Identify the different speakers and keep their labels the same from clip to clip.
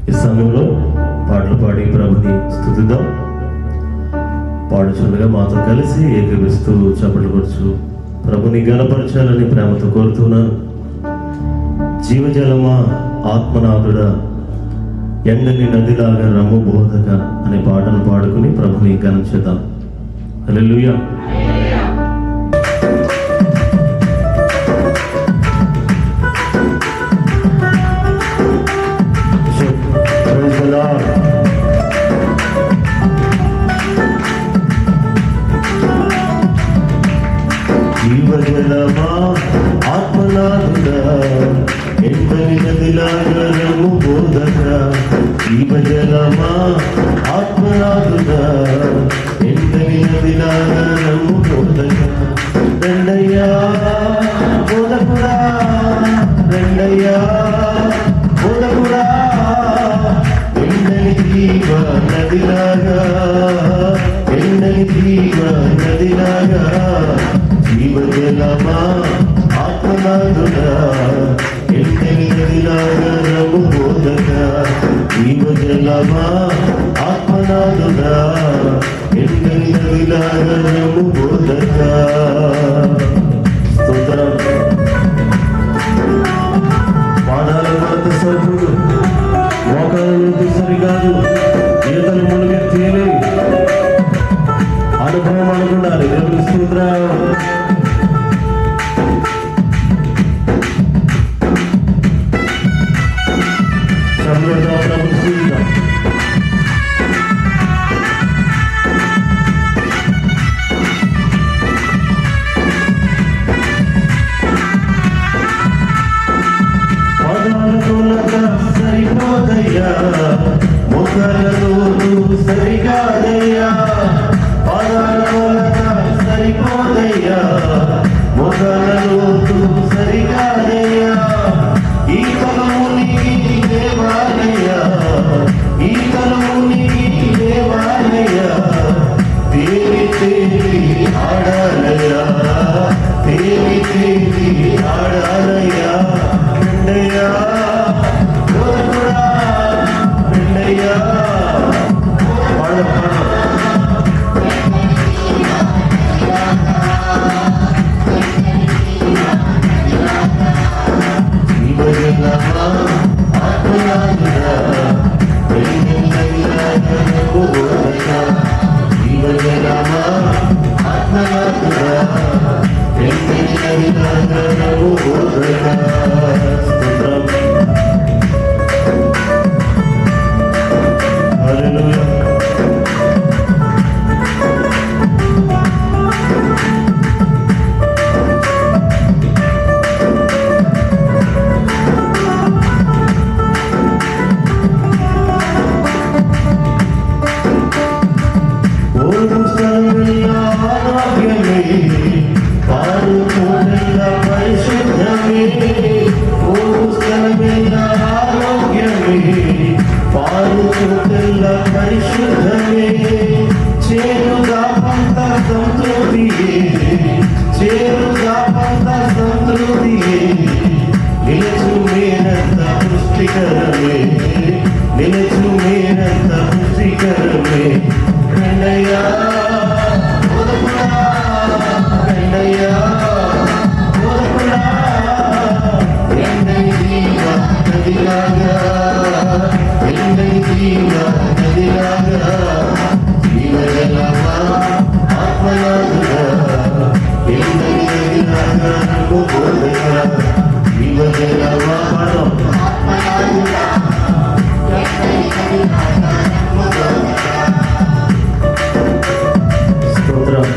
Speaker 1: ఈ సమయంలో పాటలు పాడి ప్రభుని స్తుతిద్దాం. పాడుచుండగా మాతో కలిసి ఏకీపిస్తూ చప్పట్లు కొడుచు ప్రభుని గణపరచాలని ప్రేమతో కోరుతున్నాను. జీవజలమా ఆత్మనాథుడా ఎండని నదిలాగా రమ్ము బోధక అనే పాటను పాడుకుని ప్రభుని గణించేద్దాం. హల్లెలూయా. జీవజలమా ఆత్మనాథుడా ఎండని నదిలాగా రమ్ము బోధక. జీవజలమా ఆత్మనాథుడా ఎండని నదిలాగా రమ్ము బోధక. రెండయ్యా బోధకుడా, రెండయ్యా బోధకుడా ఎండని జీవ నదిలాగా, ఎండని జీవ నదిలాగా. జీవజలమా ఆత్మనాథుడా ఎండని నదిలాగా రమ్ము బోధక. జీవజలమా ఆత్మనాథుడా ఎండని నదిలాగా రమ్ము బోధక. స్తోత్రం. పాదాల కొరత సరుకుడు, మోకాళ్ళ సరికాదు, ఈతలు మునిగి తేలి అనుభవం అనుకున్నారు. దేవుని స్తోత్రం. సరిపోదయ్యా మొక్కలతో సరికాదయ్యా, పాదాల కొలత సరిపోదయ్యా మొక్కలతో సరికాదయ్యా. ఈ కలమునికి దేవాలయ్యా, ఈ కలమునికి దేవాలయ్యా. దేవి దేవి ఆడాలయ్యా, దేవి దేవి ఆడాలయ్యా. రెండయ్యా బోధకుడా, రెండయ్యా పాడు పాడు. జీవజలమా ఆత్మనాథుడా ఎండని నదిలాగా రమ్ము బోధక. జీవజలమా ఆత్మనాథుడా ఎండని నదిలాగా రమ్ము బోధక. స్తోత్రం. హల్లెలూయా. ఆరోగ్యమే పాలు చూడల్ల పరిశుద్ధమే, ఓ స్థలమైన ఆరోగ్యమే పాలు చూడల్ల పరిశుద్ధమే. చేరుగా పంత సంతృప్తియే, చేరుగా పంత సంతృప్తియే. నిలచు మేనంత పుష్టికరమే, నిలచు మేనంత పుష్టికరమే. రెండయ్యా బోధకుడా, రెండయ్యా బోధకుడా ఎండని జీవ నదిలాగా, ఎండని జీవ నదిలాగా. జీవజలమా ఆత్మనాథుడా ఎండని నదిలాగా రమ్ము బోధక. జీవజలమా ఆత్మనాథుడా ఎండని నదిలాగా రమ్ము బోధక. స్తోత్రం.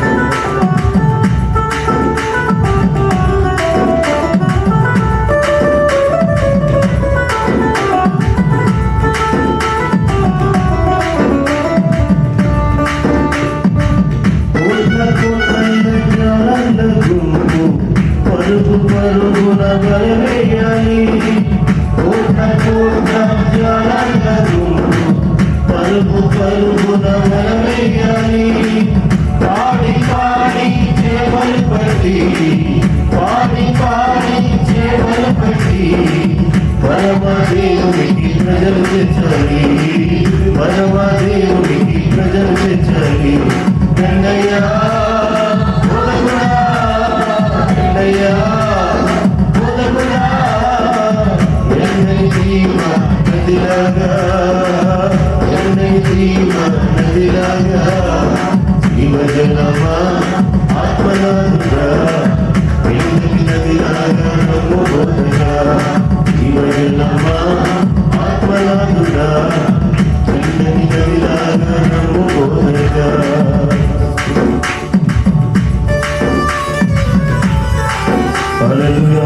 Speaker 1: పరుగు పరుగున బలమేయాలి, కోట కోట జ్వాలల గుంపు పరుగు పరుగున బలమేయాలి. పాడి పాడి చేపలు పట్టి, పాడి పాడి చేపలు పట్టి పరమదేవునికి ప్రజలు తెచ్చాలి, పరమ దేవునికి ప్రజలు తెచ్చాలి. రంగయ్యా బోధకుడా, రంగయ్యా బోధకుడా, ఎన్నై జీవ నదిలాగా, ఎన్నై జీవ నదిలాగా, జీవజలమా ఆత్మనాథుడా, ఎన్నై నదిలాగా నమ్ము బోధగా, జీవజలమా ఆత్మనాథుడా, ఎన్నై నదిలాగా నమ్ము బోధగా. హల్లెలూయా.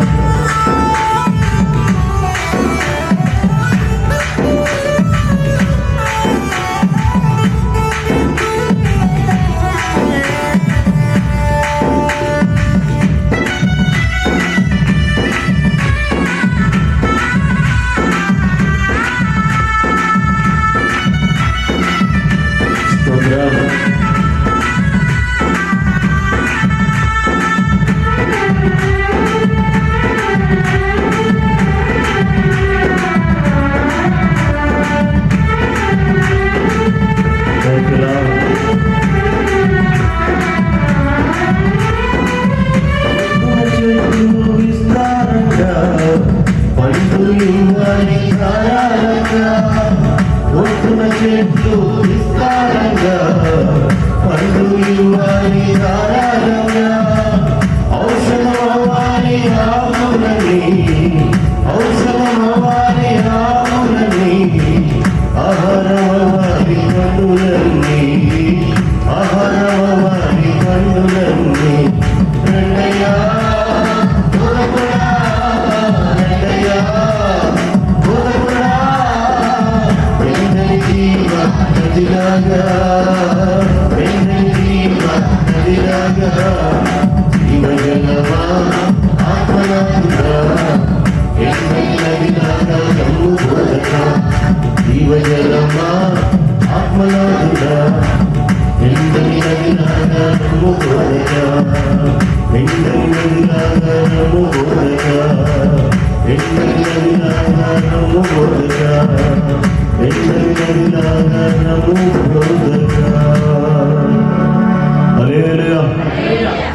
Speaker 1: చెట్లు విస్తారంగా పండు ఇవ్వాలి ధారాళంగా, ఔషధమవ్వాలి ఆకులని, ఔషధమవ్వాలి ఆకులని, ఆహారమవ్వాలి పండులన్నీ, ఆహారమవ్వాలి పండులన్నీ. రంగయ్యా బోధకుడా, రంగయ్యా బోధకుడా, ఎన్నై జీవ నదిలాగా, ఎన్నై జీవ నదిలాగా, జీవజలమా ఆత్మనాథుడా, ఎన్నై నదిలాగా నమ్ము బోధగా, జీవజలమా ఆత్మనాథుడా, ఎన్నై నదిలాగా నమ్ము బోధగా, ఎన్నై నదిలాగా నమ్ము బోధగా, ఎన్నై నదిలాగా నమ్ము బోధగా, ఎన్నై నదిలాగా నమ్ము బోధగా. హల్లెలూయా,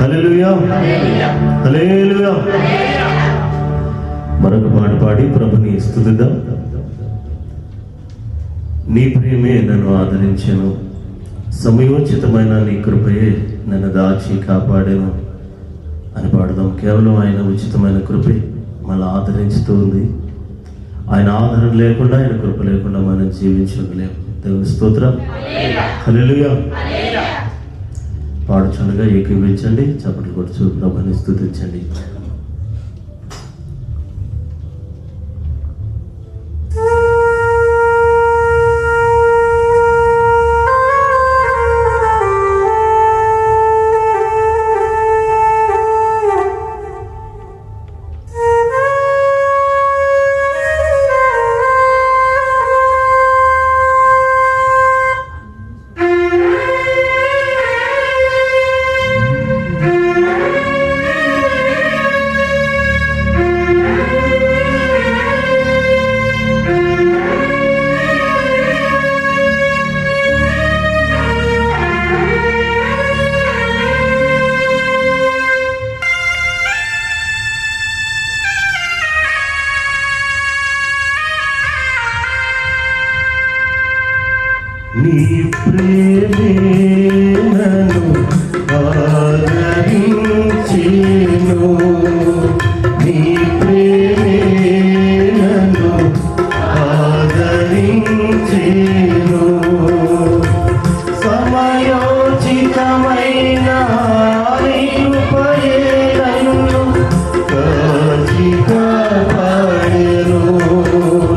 Speaker 1: హల్లెలూయా, హల్లెలూయా. మరొక పాట పాడి ప్రభుని స్తుతిద్దాం. నీ ప్రేమే నన్ను ఆదరించెను, సమయోచితమైన నీ కృపయే నన్ను దాచి కాపాడెను అని పాడదాం. కేవలం ఆయన ఉచితమైన కృపే మళ్ళీ ఆదరించుతూ ఉంది. ఆయన ఆదరణ లేకుండా, ఆయన కృప లేకుండా మనం జీవించలేము. దేవుని స్తోత్రం. హల్లెలూయా. పాడుచుండగా ఏకీభవించండి, చప్పట్లు కొడుచు ప్రభుని స్తుతించండి. నీ ప్రేమే నన్ను ఆదరించెను, నీ ప్రేమే నన్ను ఆదరించెను, సమయోచితమైన నీ కృపయే నన్ను కాచి కాపాడెను,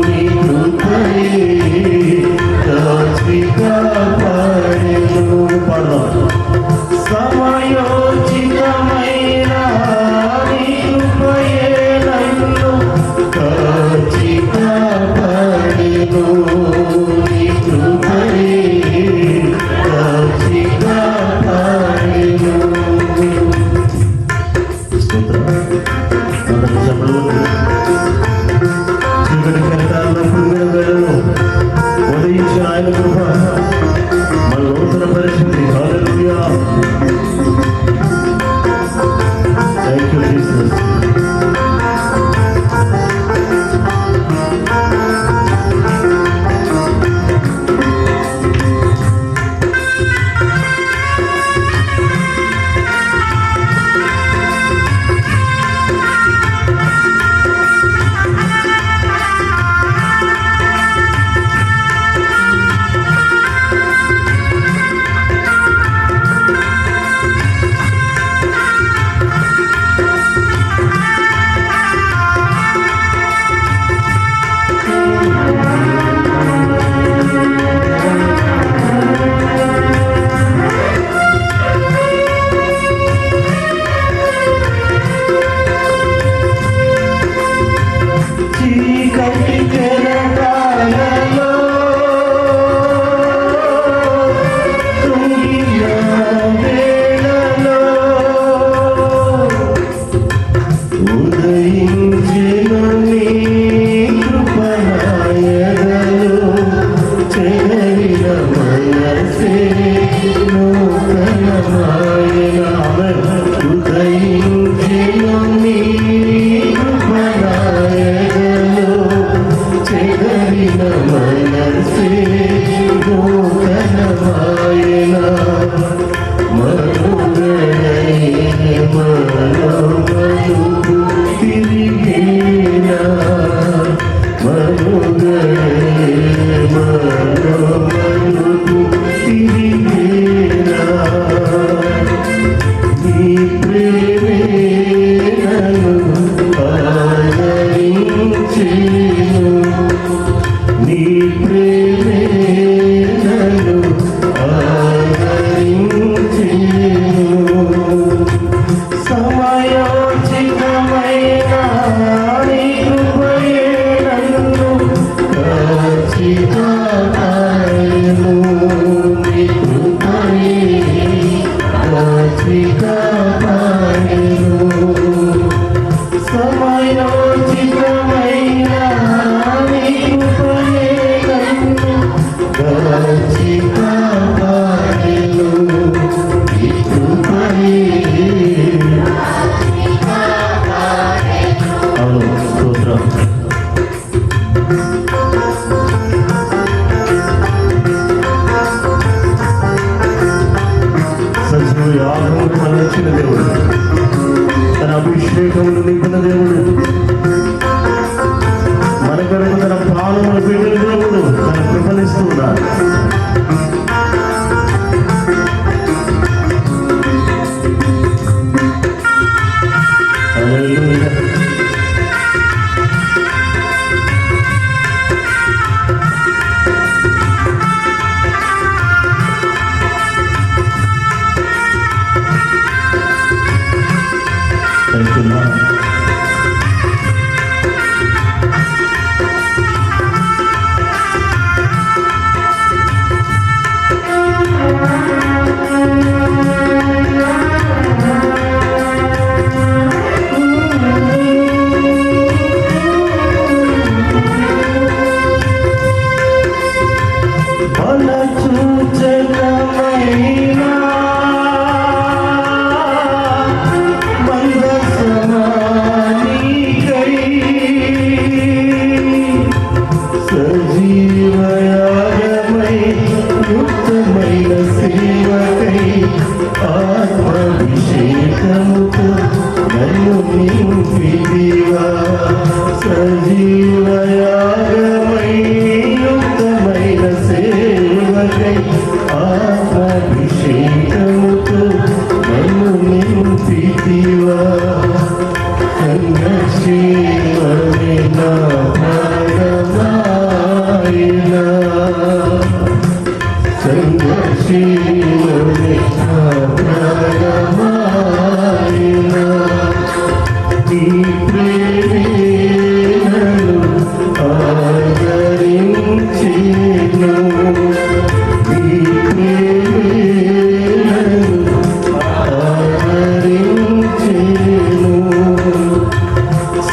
Speaker 1: నీ కృపయే సమయోచితమైన నీ కృపయే నన్ను కాచి కాపాడెను, నీ కృపయే కాచి కాపాడెను. చీకటి కలకాలప్పుడు ఉదయించిన ఆయన కృప మన నూతన పరిస్థితి. హల్లెలూయా. Thank you Jesus. దేవుడు, తన అభిషేకములు నింపిన దేవుడు, మన కొరకు తన ప్రాణములు పెట్టిన దేవుడు, తన కృపనిస్తున్నాడు. హల్లెలూయా.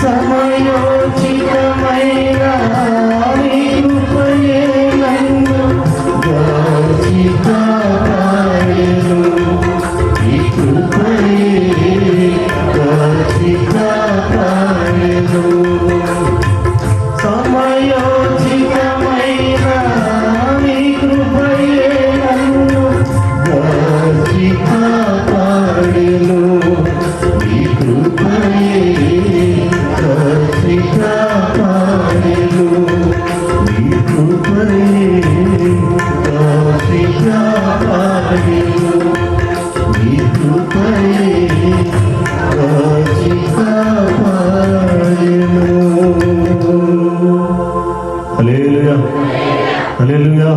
Speaker 1: సమయోచితమైన నీ కృపయే హల్లెలూయా.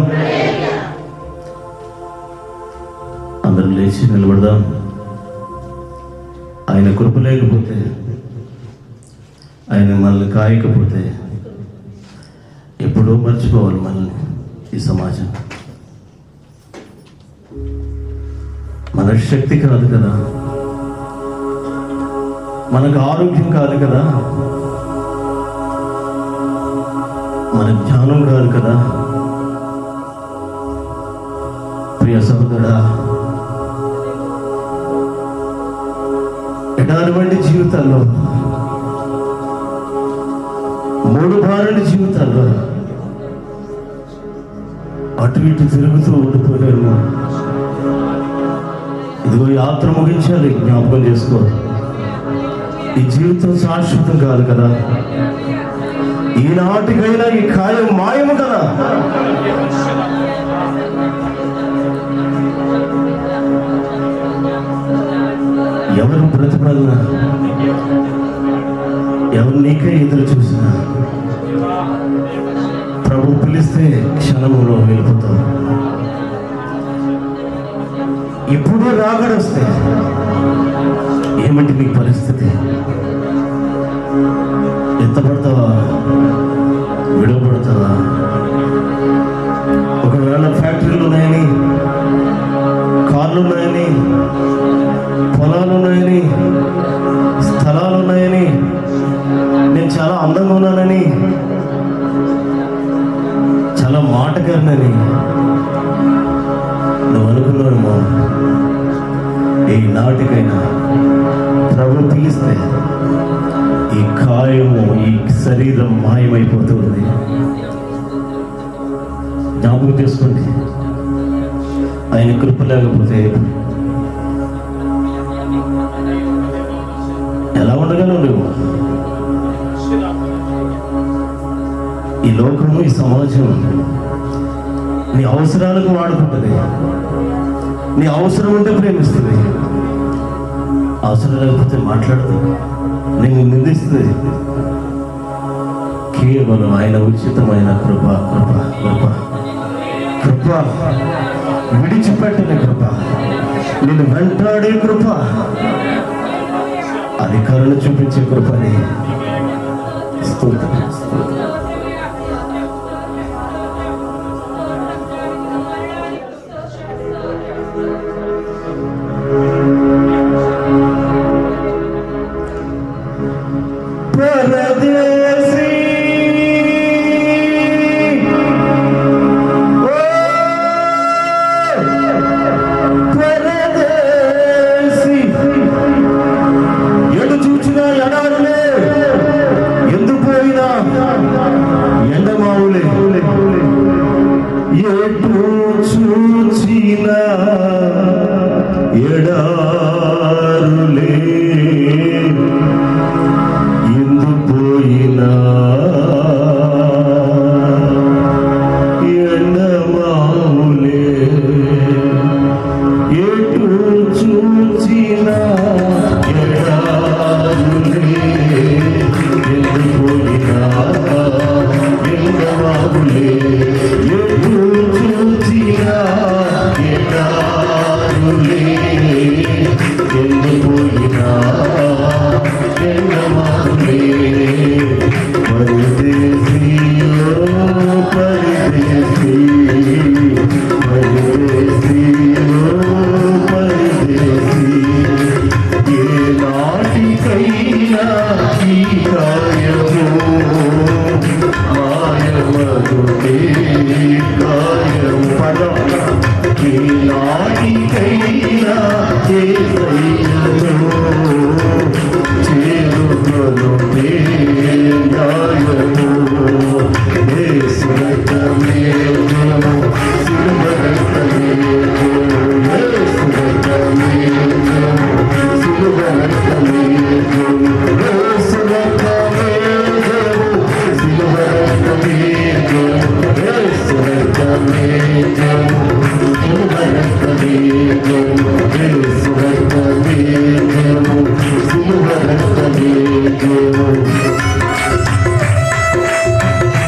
Speaker 1: అందరం లేచి నిలబడదాం. ఆయన కృప లేకపోతే, ఆయన మనల్ని కాయకపోతే ఎప్పుడో మర్చిపోవాలి మనల్ని ఈ సమాజం. మన శక్తి కాదు కదా, మనకు ఆరోగ్యం కాదు కదా, మన జ్ఞానం కాదు కదా. ప్రియ సహోదరుడా, ఎటువంటి జీవితాల్లో, మూడు భారీ జీవితాల్లో అటు ఇటు తిరుగుతూ ఓడిపోయారు. ఇదిగో యాత్ర ముగించాలి, జ్ఞాపకం చేసుకో. ఈ జీవితం శాశ్వతం కాదు కదా, ఈనాటికైనా ఈ కాయం మాయము కదా. ఎవరు బ్రతకాలన్నా, ఎవరు నీకే ఎదురు చూసినా ప్రభు పిలిస్తే క్షణంలో వెళ్ళిపోతావు. ఇప్పుడు రాగడొస్తే ఏమిటి నీ పరిస్థితి? ఎత్తపడతావా, విడవబడతావా? ఒకవేళ ఫ్యాక్టరీలు ఉన్నాయని, కార్లు ఉన్నాయని, పొలాలు ఉన్నాయని, స్థలాలు ఉన్నాయని, నేను చాలా అందంగా ఉన్నానని, చాలా మాటగారినని నువ్వు అనుకున్నావేమో. ఈ నాటికైనా ప్రభు పిలిస్తే ఈ కాయము, ఈ శరీరం మాయమైపోతుంది. జ్ఞాపకం చేసుకోండి, ఆయన కృప లేకపోతే ఎలా ఉండగలవు నువ్వు? ఈ లోకము, ఈ సమాజం నీ అవసరాలకు వాడుకుంటుంది. నీ అవసరం ఉంటే ప్రేమిస్తుంది, అవసరం లేకపోతే మాట్లాడుతుంది, నేను నిందిస్తుంది. కేవలం ఆయన ఉచితమైన కృప, కృప, కృప, కృప, విడిచిపెట్టని కృప, నేను వెంటాడే కృప, అది కరుణ చూపించే కృపని. స్తోత్రం.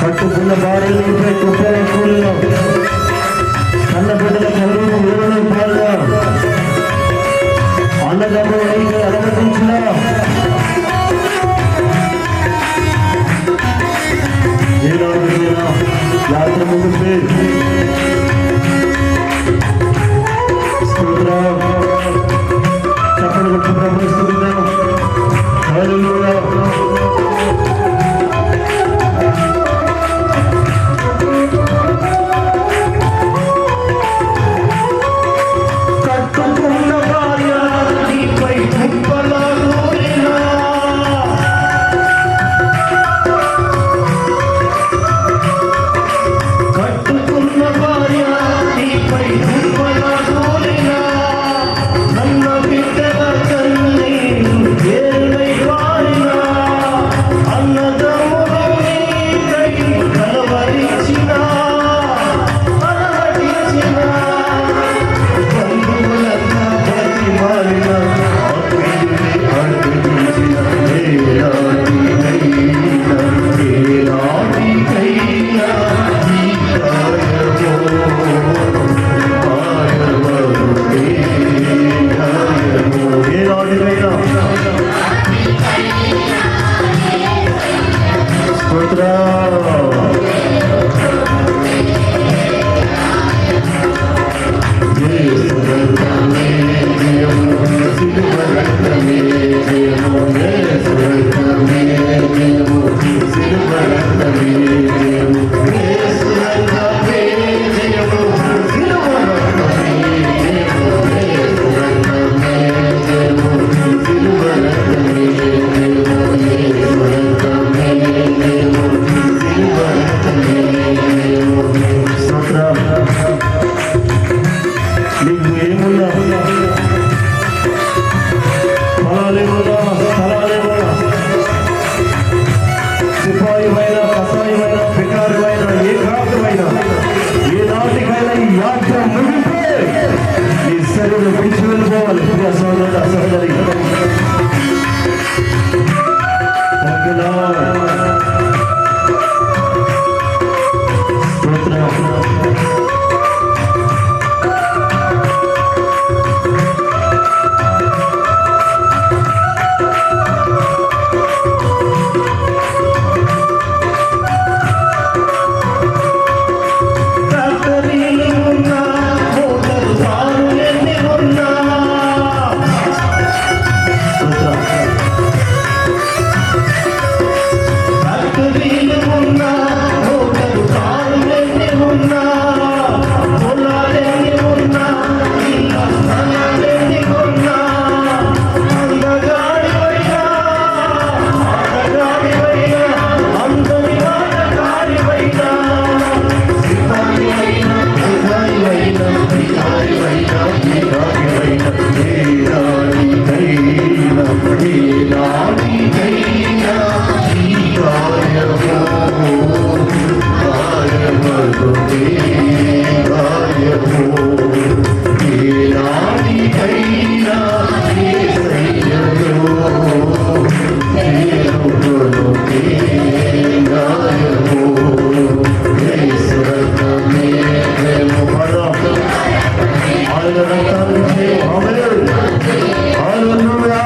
Speaker 1: పట్టుకున్న భార్యలు కృపే గాయము ఈనాటికైనా యేసయ్యలో కృపే గాయము యేసు రక్తమే ప్రేమ పరమ ఆయన రక్తానికి ఆమేన్ హల్లెలూయా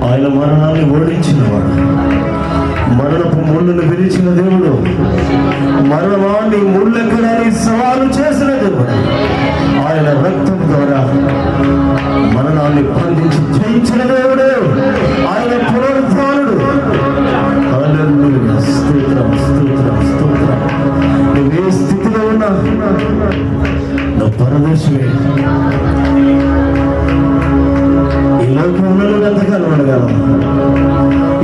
Speaker 1: ఆయన మరణాన్ని ఓడించినవాడు, మరణపు ముళ్ళను విరిచిన దేవుడు, మరణాన్ని ముళ్ళెక్కడని సవాలు చేసిన దేవుడు, ఆయన రక్తం ద్వారా మరణాన్ని బంధించి జయించిన దేవుడు, ఆయన పునరుద్ధానుడు. హల్లెలూయా, స్తోత్రం స్తోత్రం స్తోత్రం. నువ్వు ఏ స్థితిలో ఉన్నా నువ్వు పరదేశమే. ఈ లోకంలో ఎంతకాలం అడగలం,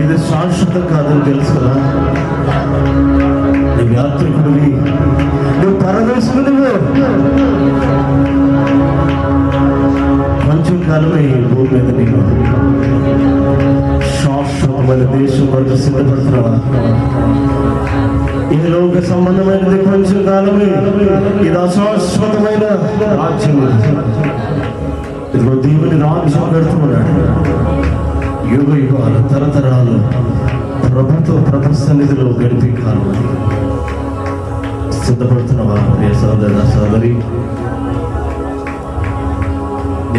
Speaker 1: ఇది శాశ్వతం కాదని తెలుసు కదా. నువ్వు యాత్రికుడివి, నువ్వు పరదేశుడివి. కొంచెం కాలమే ఈ భూమి మీద నీకు శాశ్వతమైన దేశం వరకు సిద్ధపడుతున్నావా? ఈ లోక సంబంధమైనది కొంచెం కాలమే, ఇది అశాశ్వతమైన రాజ్యం. ఇదిగో దేవుని రాజ్యం కడుతున్నాడు. యుగ యుగాలు తరతరాలు ప్రభు సన్నిధిలో గడిపే కాలం. సిద్ధపడుతున్నావా ప్రియ సోదర సోదరి?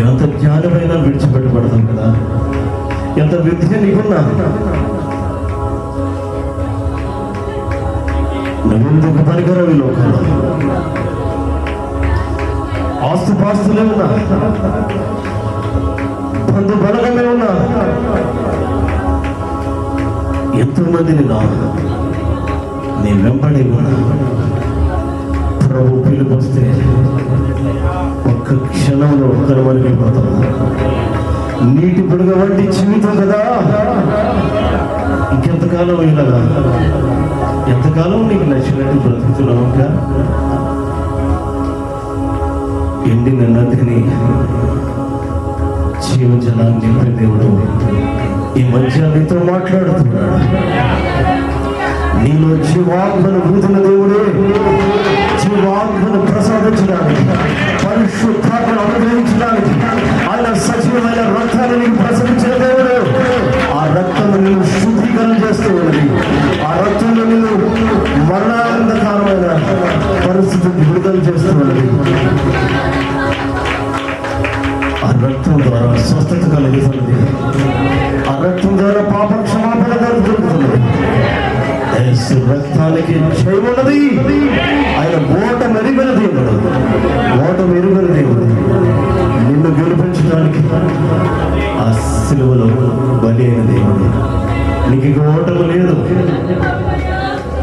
Speaker 1: ఎంత జ్ఞానమైనా విడిచిపెట్టబడతాం కదా, ఎంత విద్య నీకున్నా నువ్వెందుకు పనికరావు ఈ లోకంలో? ఆస్తుపాస్తులే ఉన్నా, బంధు బలగమే ఉన్నా, ఎంతో మందిని నీ వెంబడి ఉన్నా, ప్రభు పిలుపు వస్తే ఒక్క క్షణంలో కనుమరుగైపోతాం. నీటి బుడగ వంటి జీవితం కదా. ఇంకెంతకాలం ఇలాగా, ఎంతకాలం నీకు నచ్చినట్టు బ్రతుకుతున్నావు? ఇంకా ఎండిన నదిని జీవజలాన్ని నింపే దేవుడు ఈ మధ్య నీతో మాట్లాడుతున్నాడు. నీలో జీవాత్మను ఊదిన దేవుడే, జీవాత్మను ప్రసాదించడానికి, పరిశుద్ధాత్మను అనుగ్రహించడానికి ఆయన సజీవమైన రక్తాన్ని నీకు ప్రసవించిన దేవుడు. ఆ రక్తము నీవు శుద్ధీకరణ చేస్తూ ఉన్నది. ఆ రక్తంలో నీవు మరణాంధకారమైన పరిస్థితిని విడుదల చేస్తూ ఉన్నది. ఆ రక్తం ద్వారా స్వస్థత కలుగుతున్నది. ఆ రక్తం ద్వారా పాప క్షమాపణ కలుగుతున్నది. రక్తానికి చేయమన్నది. ఆయన ఓటమి ఎరుగన దేవుడు, ఓటమి ఎరుగన దేవుడు. నిన్ను గెలిపించడానికి ఆ సిలువలో బలి అయిన దేవుడు. నీకు ఇక ఓటమి లేదు.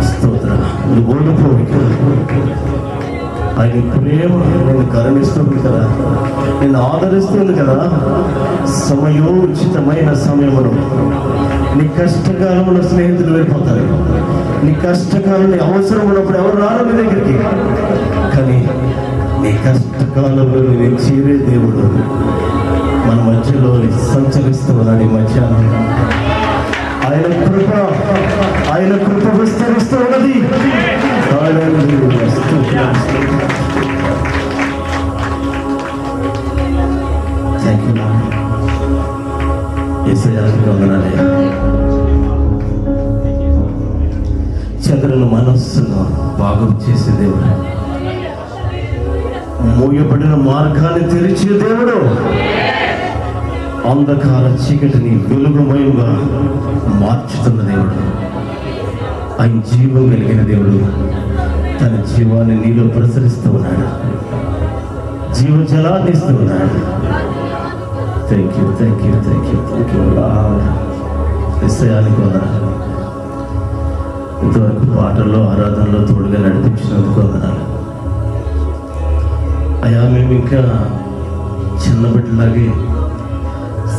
Speaker 1: స్తోత్రం. నువ్వు ఓడిపోయి ఆయన ప్రేమ నేను కరుణిస్తుంది కదా, నేను ఆదరిస్తుంది కదా. సమయోచితమైన సమయమును నీ కష్టకాలంలో స్నేహితులు వెళ్ళిపోతారు. నీ కష్టకాలంలో అవసరం ఉన్నప్పుడు ఎవరు రారు నీ దగ్గరికి. కానీ నీ కష్టకాలంలో నేను చేరే దేవుడు మన మధ్యలో సంచరిస్తూ ఉన్నాడు. ఈ మధ్యాహ్నం ఆయన కృప విస్తరిస్తూ ఉన్నది. Thank you యేసయ్యాకి వందనాలే. చెదరల మనస్సును బాగు చేసే దేవుడు, మూయబడిన మార్గాన్ని తెరిచే దేవుడు, అంధకార చీకటిని వెలుగుమయంగా మార్చుతున్న దేవుడు, ఆయన జీవం కలిగిన దేవుడు. తన జీవాన్ని నీలో ప్రసరిస్తూ ఉన్నాడు, జీవజలాన్ని ఇస్తూ ఉన్నాడు. Thank you thank you thank you thank you నిశ్చయానికి వందనాలు. ఇంతవరకు పాటల్లో ఆరాధనలో తోడుగా నడిపించినందుకు వందనాలు అయ్యా. మేము ఇంకా చిన్న బిడ్డలాగే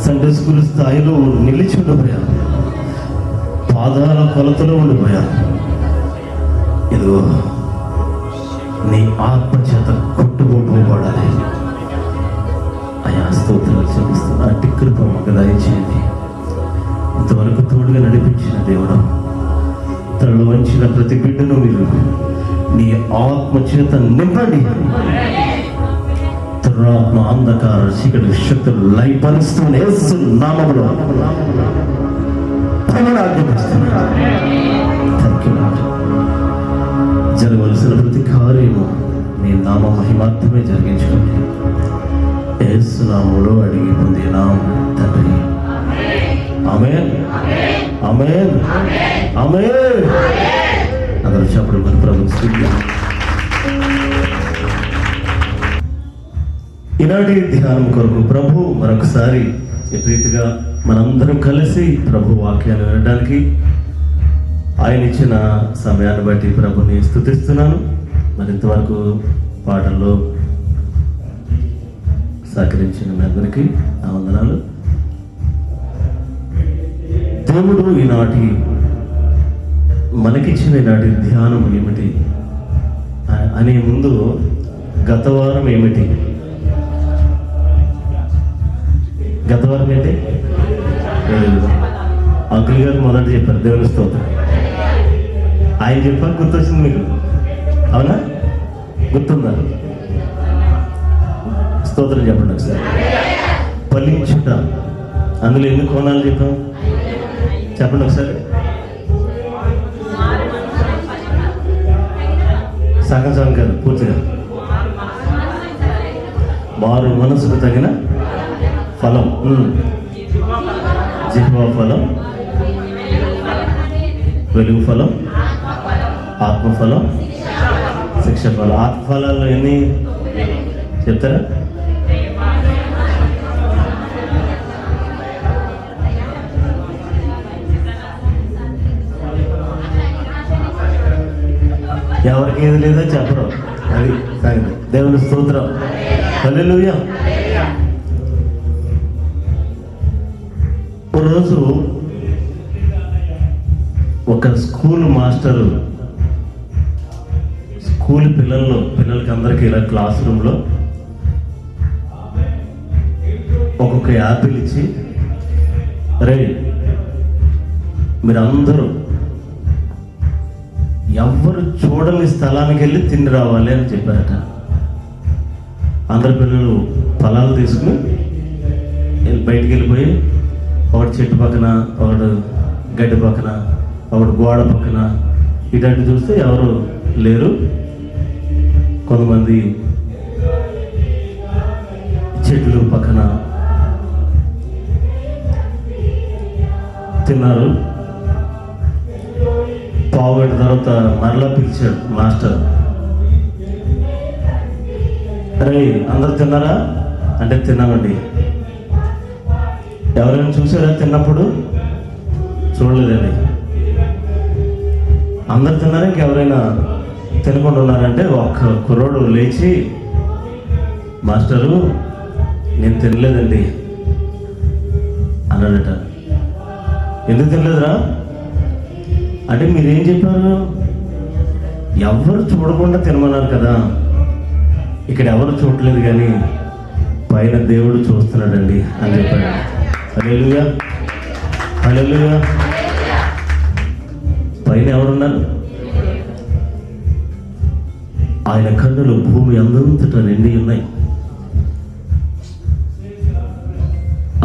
Speaker 1: సండే స్కూల్ స్థాయిలో నిలిచి ఉండిపోయాం, పాదాల కొలతలో ఉండిపోయాం. ఇదిగో నీ ఆత్మ చేత కొట్టుకోబడాలి అయా. స్తోత్రాలు చెల్లిస్తున్నా. అట్టి కృప మాకు దయచేయండి. ఇంతవరకు తోడుగా నడిపించిన దేవుడు, తనలో వంచిన ప్రతి బిడ్డను మీరు నీ ఆత్మ చేత నింపండి. దురాత్మ అంధకార చీకటి శక్తులు లయపరుస్తూ యేసు నామములో జరగవలసిన ప్రతి కార్యము నీ నామ మహిమాత్రమే జరిగించుకోండి. యేసు నామములో అడిగి పొందినాం తండ్రి. ఆమేన్ ఆమేన్ ఆమేన్. అందరూ చెప్పడం మన ప్రభువు స్తుతి. ఈనాటి ధ్యానం కొరకు ప్రభు మరొకసారి ఈ రీతిగా మనందరం కలిసి ప్రభు వాక్యాన్ని వినడానికి ఆయన ఇచ్చిన సమయాన్ని బట్టి ప్రభుని స్తుతిస్తున్నాను. మరింతవరకు పాటల్లో సహకరించిన మీ అందరికీ నా వందనాలు. దేవుడు ఈనాటి మనకిచ్చిన ఈనాటి ధ్యానం ఏమిటి అనే ముందు గత వారం ఏమిటి? గత వారం ఏంటి? అంకుల్ గారు మొదట చెప్పారు దేవుని స్తోత్రం. ఆయన చెప్పారు, గుర్తొచ్చింది మీకు? అవునా? గుర్తుందా? స్తోత్రం చెప్పండి ఒకసారి. ఫలించుట, అందులో ఎన్ని కోణాలు చెప్పాం చెప్పండి ఒకసారి. సగం సగం కాదు, పూర్తిగా. మారు మనసుకు తగిన ఫలం, జిహ్వా ఫలం, వెలుగు ఫలం, ఆత్మఫలం, శిక్ష ఫలం. ఆత్మఫలాల్లో ఎన్ని చెప్తారా? ఎవరికి ఏది లేదో చెప్పడం, అది సంగతి. దేవుని స్తోత్రం. హల్లెలూయా. రోజు ఒక స్కూల్ మాస్టరు స్కూల్ పిల్లలకి అందరికీ ఇలా క్లాస్ రూమ్లో ఒక్కొక్క యాపిల్ ఇచ్చి, అరే మీరందరూ ఎవ్వరు చూడని స్థలానికి వెళ్ళి తిని రావాలి అని చెప్పారట. అందరు పిల్లలు ఫలాలు తీసుకుని బయటికి వెళ్ళిపోయి, ఒకటి చెట్టు పక్కన, ఒకడు గడ్డి పక్కన, ఒకడు గోడ పక్కన, ఇలాంటి చూస్తే ఎవరు లేరు. కొంతమంది చెట్లు పక్కన తిన్నారు. పావుగంట తర్వాత మరలా పిలిచాడు మాస్టర్. అరే అందరు తిన్నారా అంటే తిన్నామండి. ఎవరైనా చూసారా తిన్నప్పుడు? చూడలేదండి. అందరు తిన్నారా? ఇంకెవరైనా తినకుండా ఉన్నారంటే ఒక్క కుర్రోడు లేచి, మాస్టరు నేను తినలేదండి అన్నాడట. ఎందుకు తినలేదురా అంటే మీరేం చెప్పారు? ఎవరు చూడకుండా తినమన్నారు కదా. ఇక్కడ ఎవరు చూడలేదు కానీ పైన దేవుడు చూస్తున్నాడండి అని చెప్పాడు. హల్లెలూయా, హల్లెలూయా. పైన ఎవరున్నారు? ఆయన కన్నులు భూమి అందంతటా నిండి ఉన్నాయి.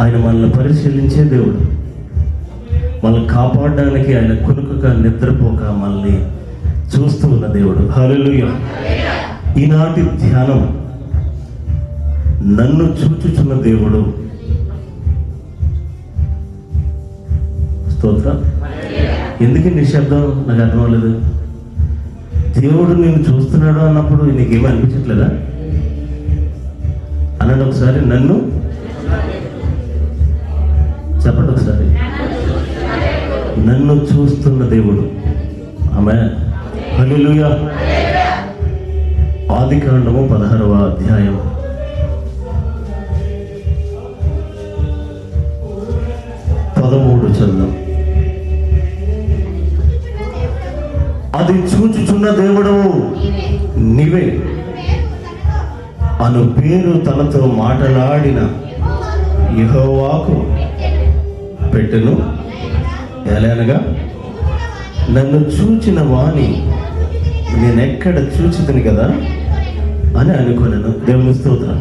Speaker 1: ఆయన మనల్ని పరిశీలించే దేవుడు. మనల్ని కాపాడడానికి ఆయన కునుకగా నిద్రపోక మనల్ని చూస్తూ ఉన్న దేవుడు. హల్లెలూయా. ఈనాటి ధ్యానం నన్ను చూచుచున్న దేవుడు. స్తోత్రం. ఎందుకు నిశ్శబ్దం? నాకు అర్థం అవ్వలేదు. దేవుడు నిన్ను చూస్తున్నాడు అన్నప్పుడు నీకేమీ అనిపించట్లేదా? అన్నాడు ఒకసారి. నన్ను చెప్పండి ఒకసారి. నన్ను చూస్తున్న దేవుడు. ఆమేన్. హల్లెలూయా. ఆదికాండము 16వ అధ్యాయం 13 చదువు. అది చూచుచున్న దేవుడు నీవే అను పేరు తనతో మాట్లాడిన యెహోవాకు పెట్టెను. ఎలానగా నన్ను చూచిన వాణి నేనెక్కడ చూచితిని కదా అని అనుకున్నాను. దేవుని స్తోత్రం.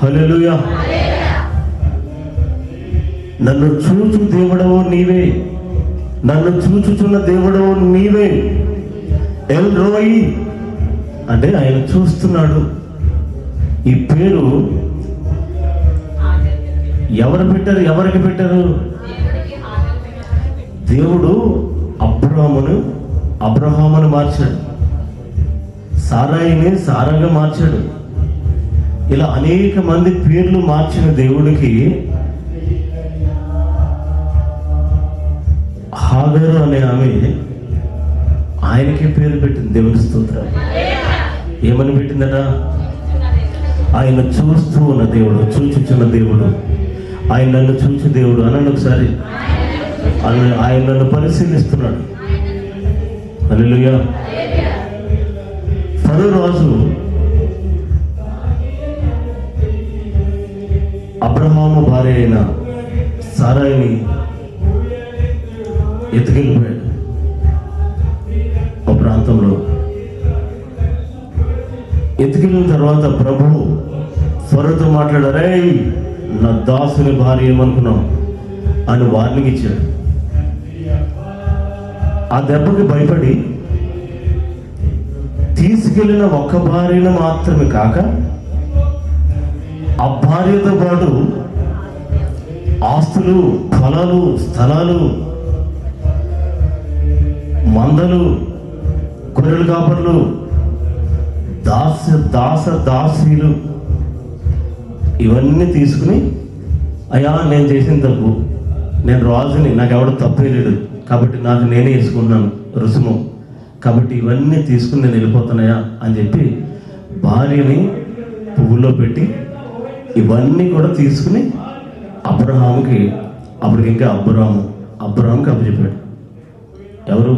Speaker 1: హల్లెలూయా. నన్ను చూచు దేవుడవు నీవే, నన్ను చూచుచున్న దేవుడవు నీవే. ఎల్ రోయి అంటే ఆయన చూస్తున్నాడు. ఈ పేరు ఎవరు పెట్టారు? ఎవరికి పెట్టారు? దేవుడు అబ్రహామును మార్చాడు, సారాయిని సారాగా మార్చాడు. ఇలా అనేక మంది పేర్లు మార్చిన దేవుడికి హాగరు అనే ఆమె ఆయనకే పేరు పెట్టింది. దేవుని స్తోత్రం. ఏమని పెట్టిందట? ఆయన చూస్తూ ఉన్న దేవుడు, చూచుచున్న దేవుడు. ఆయన నన్ను చూచు దేవుడు అన్నాడు ఒకసారి. ఆయన నన్ను పరిశీలిస్తున్నాడు. హల్లెలూయా. ఫరో రాజు అబ్రహాము భార్య అయిన సారాయిని ఎత్తుకెళ్ళిపోయాడు ఒక ప్రాంతంలో. ఎత్తుకెళ్ళిన తర్వాత ప్రభువు ఫరోతో మాట్లాడారు. రేయ్, నా దాసుని భార్య ఏమనుకున్నావు అని వార్నింగ్ ఇచ్చాడు. ఆ దెబ్బకి భయపడి తీసుకెళ్ళిన ఒక్క భార్యను మాత్రమే కాక ఆ భార్యతో పాటు ఆస్తులు, పొలాలు, స్థలాలు, మందలు, గొర్రెలు కాపర్లు, దాసీలు ఇవన్నీ తీసుకుని, అయ్యా నేను చేసిన తప్పు, నేను రాజుని, నాకు ఎవడు తప్పేలేడు కాబట్టి నాకు నేనే వేసుకున్నాను రుసుము, కాబట్టి ఇవన్నీ తీసుకుని నేను వెళ్ళిపోతున్నాయా అని చెప్పి భార్యని పువ్వుల్లో పెట్టి ఇవన్నీ కూడా తీసుకుని అబ్రహాముకి, అప్పటికి ఇంకా అబ్రహాముకి అప్పచెప్పాడు. ఎవరు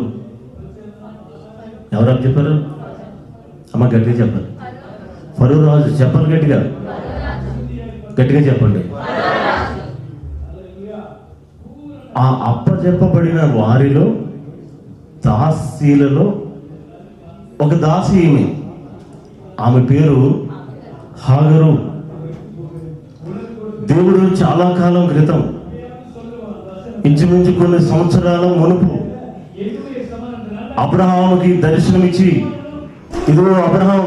Speaker 1: అప్పచెప్పారు? అమ్మ గట్టిగా చెప్పాలి. ఫరో రాజు. చెప్పాలి గట్టిగా చెప్పండి. ఆ అప్పచెప్పబడిన వారిలో దాసీలలో ఒక దాసి ఆమె పేరు హాగరు. దేవుడు చాలా కాలం క్రితం, ఇంచుమించు కొన్ని సంవత్సరాల మునుపు అబ్రహాముకి దర్శనమిచ్చి, ఇదిగో అబ్రహాం,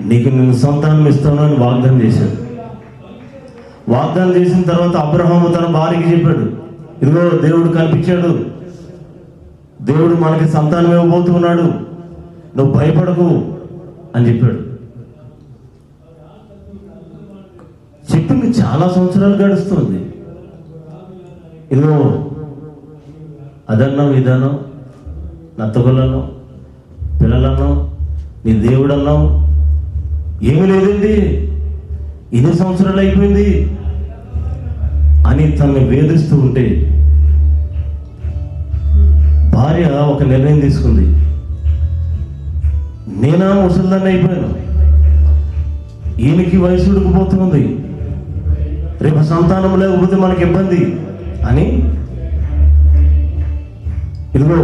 Speaker 1: నీకు నేను సంతానం ఇస్తాను అని వాగ్దానం చేశాడు. వాగ్దానం చేసిన తర్వాత అబ్రహాము తన భార్యకి చెప్పాడు, ఇదిగో దేవుడు కల్పించాడు, దేవుడు మనకి సంతానం ఇవ్వబోతున్నాడు, నువ్వు భయపడకు అని చెప్పాడు. చెప్పింది చాలా సంవత్సరాలు గడుస్తుంది. ఇదిగో అదన్నావు, ఇదన్నావు, నత్తగొల్లన్నావు, పిల్లలన్నావు, నీ దేవుడు అన్నావు, ఏమీ లేదండి, 8 సంవత్సరాలు అయిపోయింది అని తనని వేధిస్తూ ఉంటే భార్య ఒక నిర్ణయం తీసుకుంది, నేనా ముసలిదాన్ని అయిపోయాను, ఈయనకి వయసు ఉడికిపోతుంది, రేపు సంతానం లేకపోతే మనకి ఇబ్బంది అని, ఇదిగో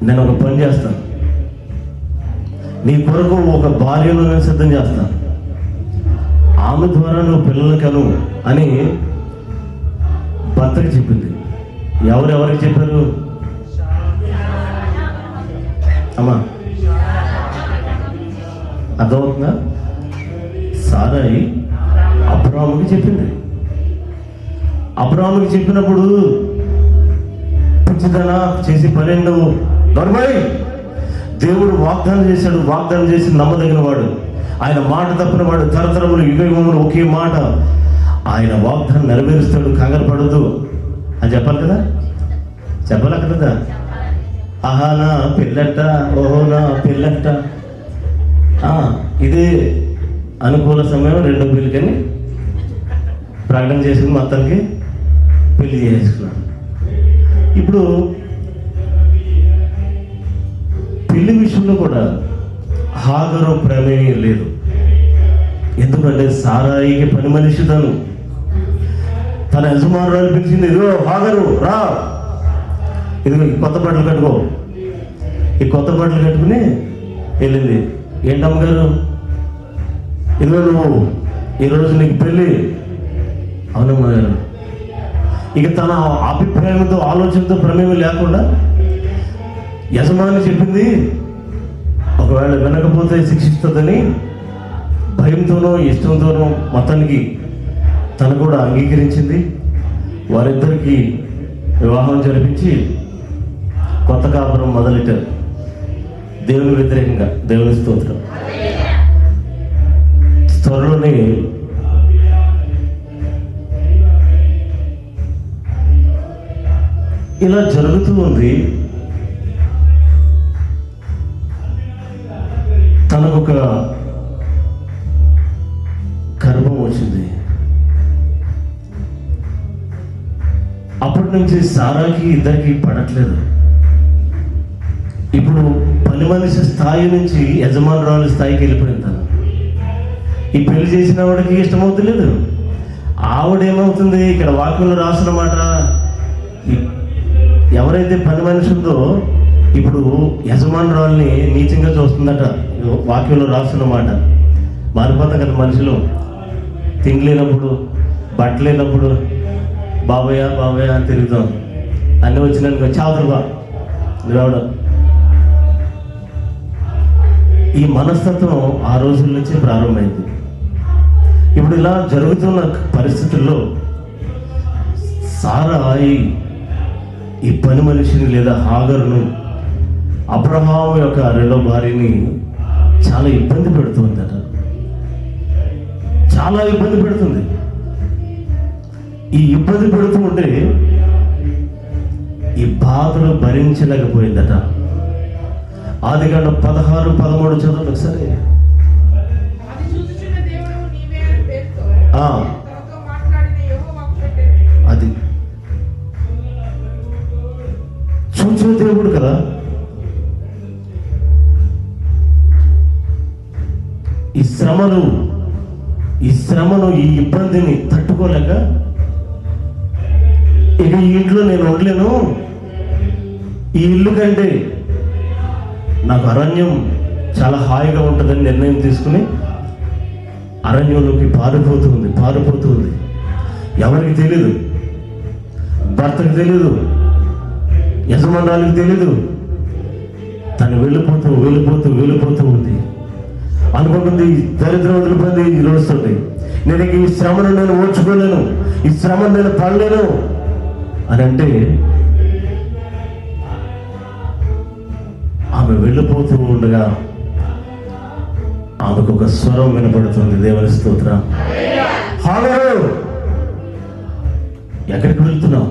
Speaker 1: నేను ఒక పని చేస్తాను, నీ కొరకు ఒక భార్యను నేను సిద్ధం చేస్తాను, ఆమె ద్వారా నువ్వు పిల్లలు కను అని భర్తకి చెప్పింది. ఎవరెవరికి చెప్పారు అమ్మా? అర్థమవుతుందా? సారాయి అబ్రాహాముకి చెప్పింది. అబ్రాహాముకి చెప్పినప్పుడు పిచ్చిదనా చేసి పన్నెండు నర్మై, దేవుడు వాగ్దానం చేశాడు, వాగ్దానం చేసి నమ్మదగిన వాడు, ఆయన మాట తప్పిన వాడు, తరతరములు యుగములు ఒకే మాట, ఆయన వాగ్దానం నెరవేరుస్తాడు, కంగారు పడదు అని చెప్పాలి కదా, చెప్పాలి కదా. ఆహా నా పెళ్ళంట, ఓహో నా పెళ్ళంట, ఇదే అనుకూల సమయం, రెండో పెళ్ళికని ప్రకటన చేసుకుని మొత్తానికి పెళ్లి చేసుకున్నాడు. ఇప్పుడు పెళ్లి విషయంలో కూడా హాగరు ప్రమేయం లేదు. ఎందుకంటే సారాయికి పని మనిషి తన యజమానురాలు పిలిచింది, ఇదిగో హాగరు రా, ఇదిగో ఈ కొత్త బట్టలు కట్టుకో, ఈ కొత్త బట్టలు కట్టుకుని వెళ్ళింది. ఏంటమ్మగారు, ఇదిగో నువ్వు ఈరోజు నీకు పెళ్ళి. అవునమ్మా గారు. ఇక తన అభిప్రాయంతో ఆలోచనతో ప్రమేయం లేకుండా యజమాని చెప్పింది, ఒకవేళ వినకపోతే శిక్షిస్తుందని భయంతోనో ఇష్టంతోనో మొత్తానికి తను కూడా అంగీకరించింది. వారిద్దరికి వివాహం జరిపించి కొత్త కాపురం మొదలెట్టారు. దేవుని వ్యతిరేకంగా. దేవుని స్తోత్రం. త్వరలోనే ఇలా జరుగుతూ ఉంది. తనకొక గర్భం వచ్చింది. అప్పటి నుంచి సారాకి ఇద్దరికి పడట్లేదు. ఇప్పుడు పని మనిషి స్థాయి నుంచి యజమానురాలు స్థాయికి వెళ్ళిపోయింది. తను ఈ పెళ్లి చేసిన ఆవిడకి ఇష్టమవుతలేదు. ఆవిడేమవుతుంది, ఇక్కడ వాక్యంలో రాసిన మాట, ఎవరైతే పని మనిషి ఉందో ఇప్పుడు యజమానురాల్ని నీచంగా చూస్తుందట. వాక్యంలో రాసిన మాట. మారిపోతాం కదా మనుషులు. తినలేనప్పుడు, బట్టలేనప్పుడు బాబయ్య బాబయ్య అని తిరుగుతాం. అన్నీ వచ్చినాక చావుతురుగా రావడం. ఈ మనస్తత్వం ఆ రోజుల నుంచి ప్రారంభమైంది. ఇప్పుడు ఇలా జరుగుతున్న పరిస్థితుల్లో సారాయి ఈ పని మనిషిని లేదా హాగరును, అబ్రహాము యొక్క రెండో భార్యని చాలా ఇబ్బంది పెడుతుందట. చాలా ఇబ్బంది పెడుతుంది. ఈ ఇబ్బంది పెడుతూ ఉంటే ఈ బాధలు భరించలేకపోయిందట. ఆదికాండం 16-13 చదువులు ఒకసారి. అది చూచే దేవుడు కదా. ఈ శ్రమను ఈ ఇబ్బందిని తట్టుకోలేక, ఇక ఈ ఇంట్లో నేను ఉండలేను, ఈ ఇల్లు కంటే నాకు అరణ్యం చాలా హాయిగా ఉంటుందని నిర్ణయం తీసుకుని అరణ్యంలోకి పారిపోతూ ఉంది. ఎవరికి తెలీదు, భర్తకు తెలీదు, యజమానురాలికి తెలీదు. తను వెళ్ళిపోతూ ఉంది. అనుకుంటుంది, దరిద్రం వదిలిపోయింది, ఈ రోజుతోటి నేను ఈ శ్రమను నేను ఓర్చుకోలేను, ఈ శ్రమను నేను పడలేను అని అంటే, ఆమె వెళ్ళిపోతూ ఉండగా ఆమెకు ఒక స్వరం వినపడుతుంది. దేవుని స్తోత్రం. హాగరు, ఎక్కడికి వెళ్తున్నావు?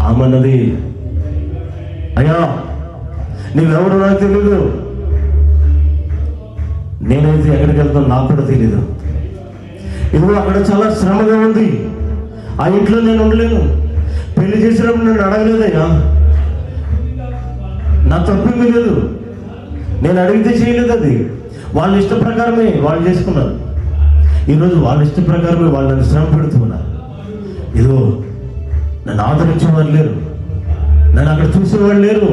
Speaker 1: ఆమె అన్నది, అయ్యా నీవెవరు నాకు తెలీదు, నేనైతే ఎక్కడికి వెళ్తాను నాకు కూడా తెలీదు. ఇదిగో అక్కడ చాలా శ్రమగా ఉంది, ఆ ఇంట్లో నేను ఉండలేను. పెళ్లి చేసినప్పుడు నన్ను అడగలేదయ్యా, నా తప్పేమీ లేదు, నేను అడిగితే చేయలేదు. అది వాళ్ళ ఇష్ట ప్రకారమే వాళ్ళు చేసుకున్నారు. ఈరోజు వాళ్ళ ఇష్ట ప్రకారమే వాళ్ళు నన్ను శ్రమ పెడుతున్నారు. ఇదిగో నన్ను ఆదరించేవారు లేరు, నన్ను అక్కడ చూసేవాళ్ళు లేరు,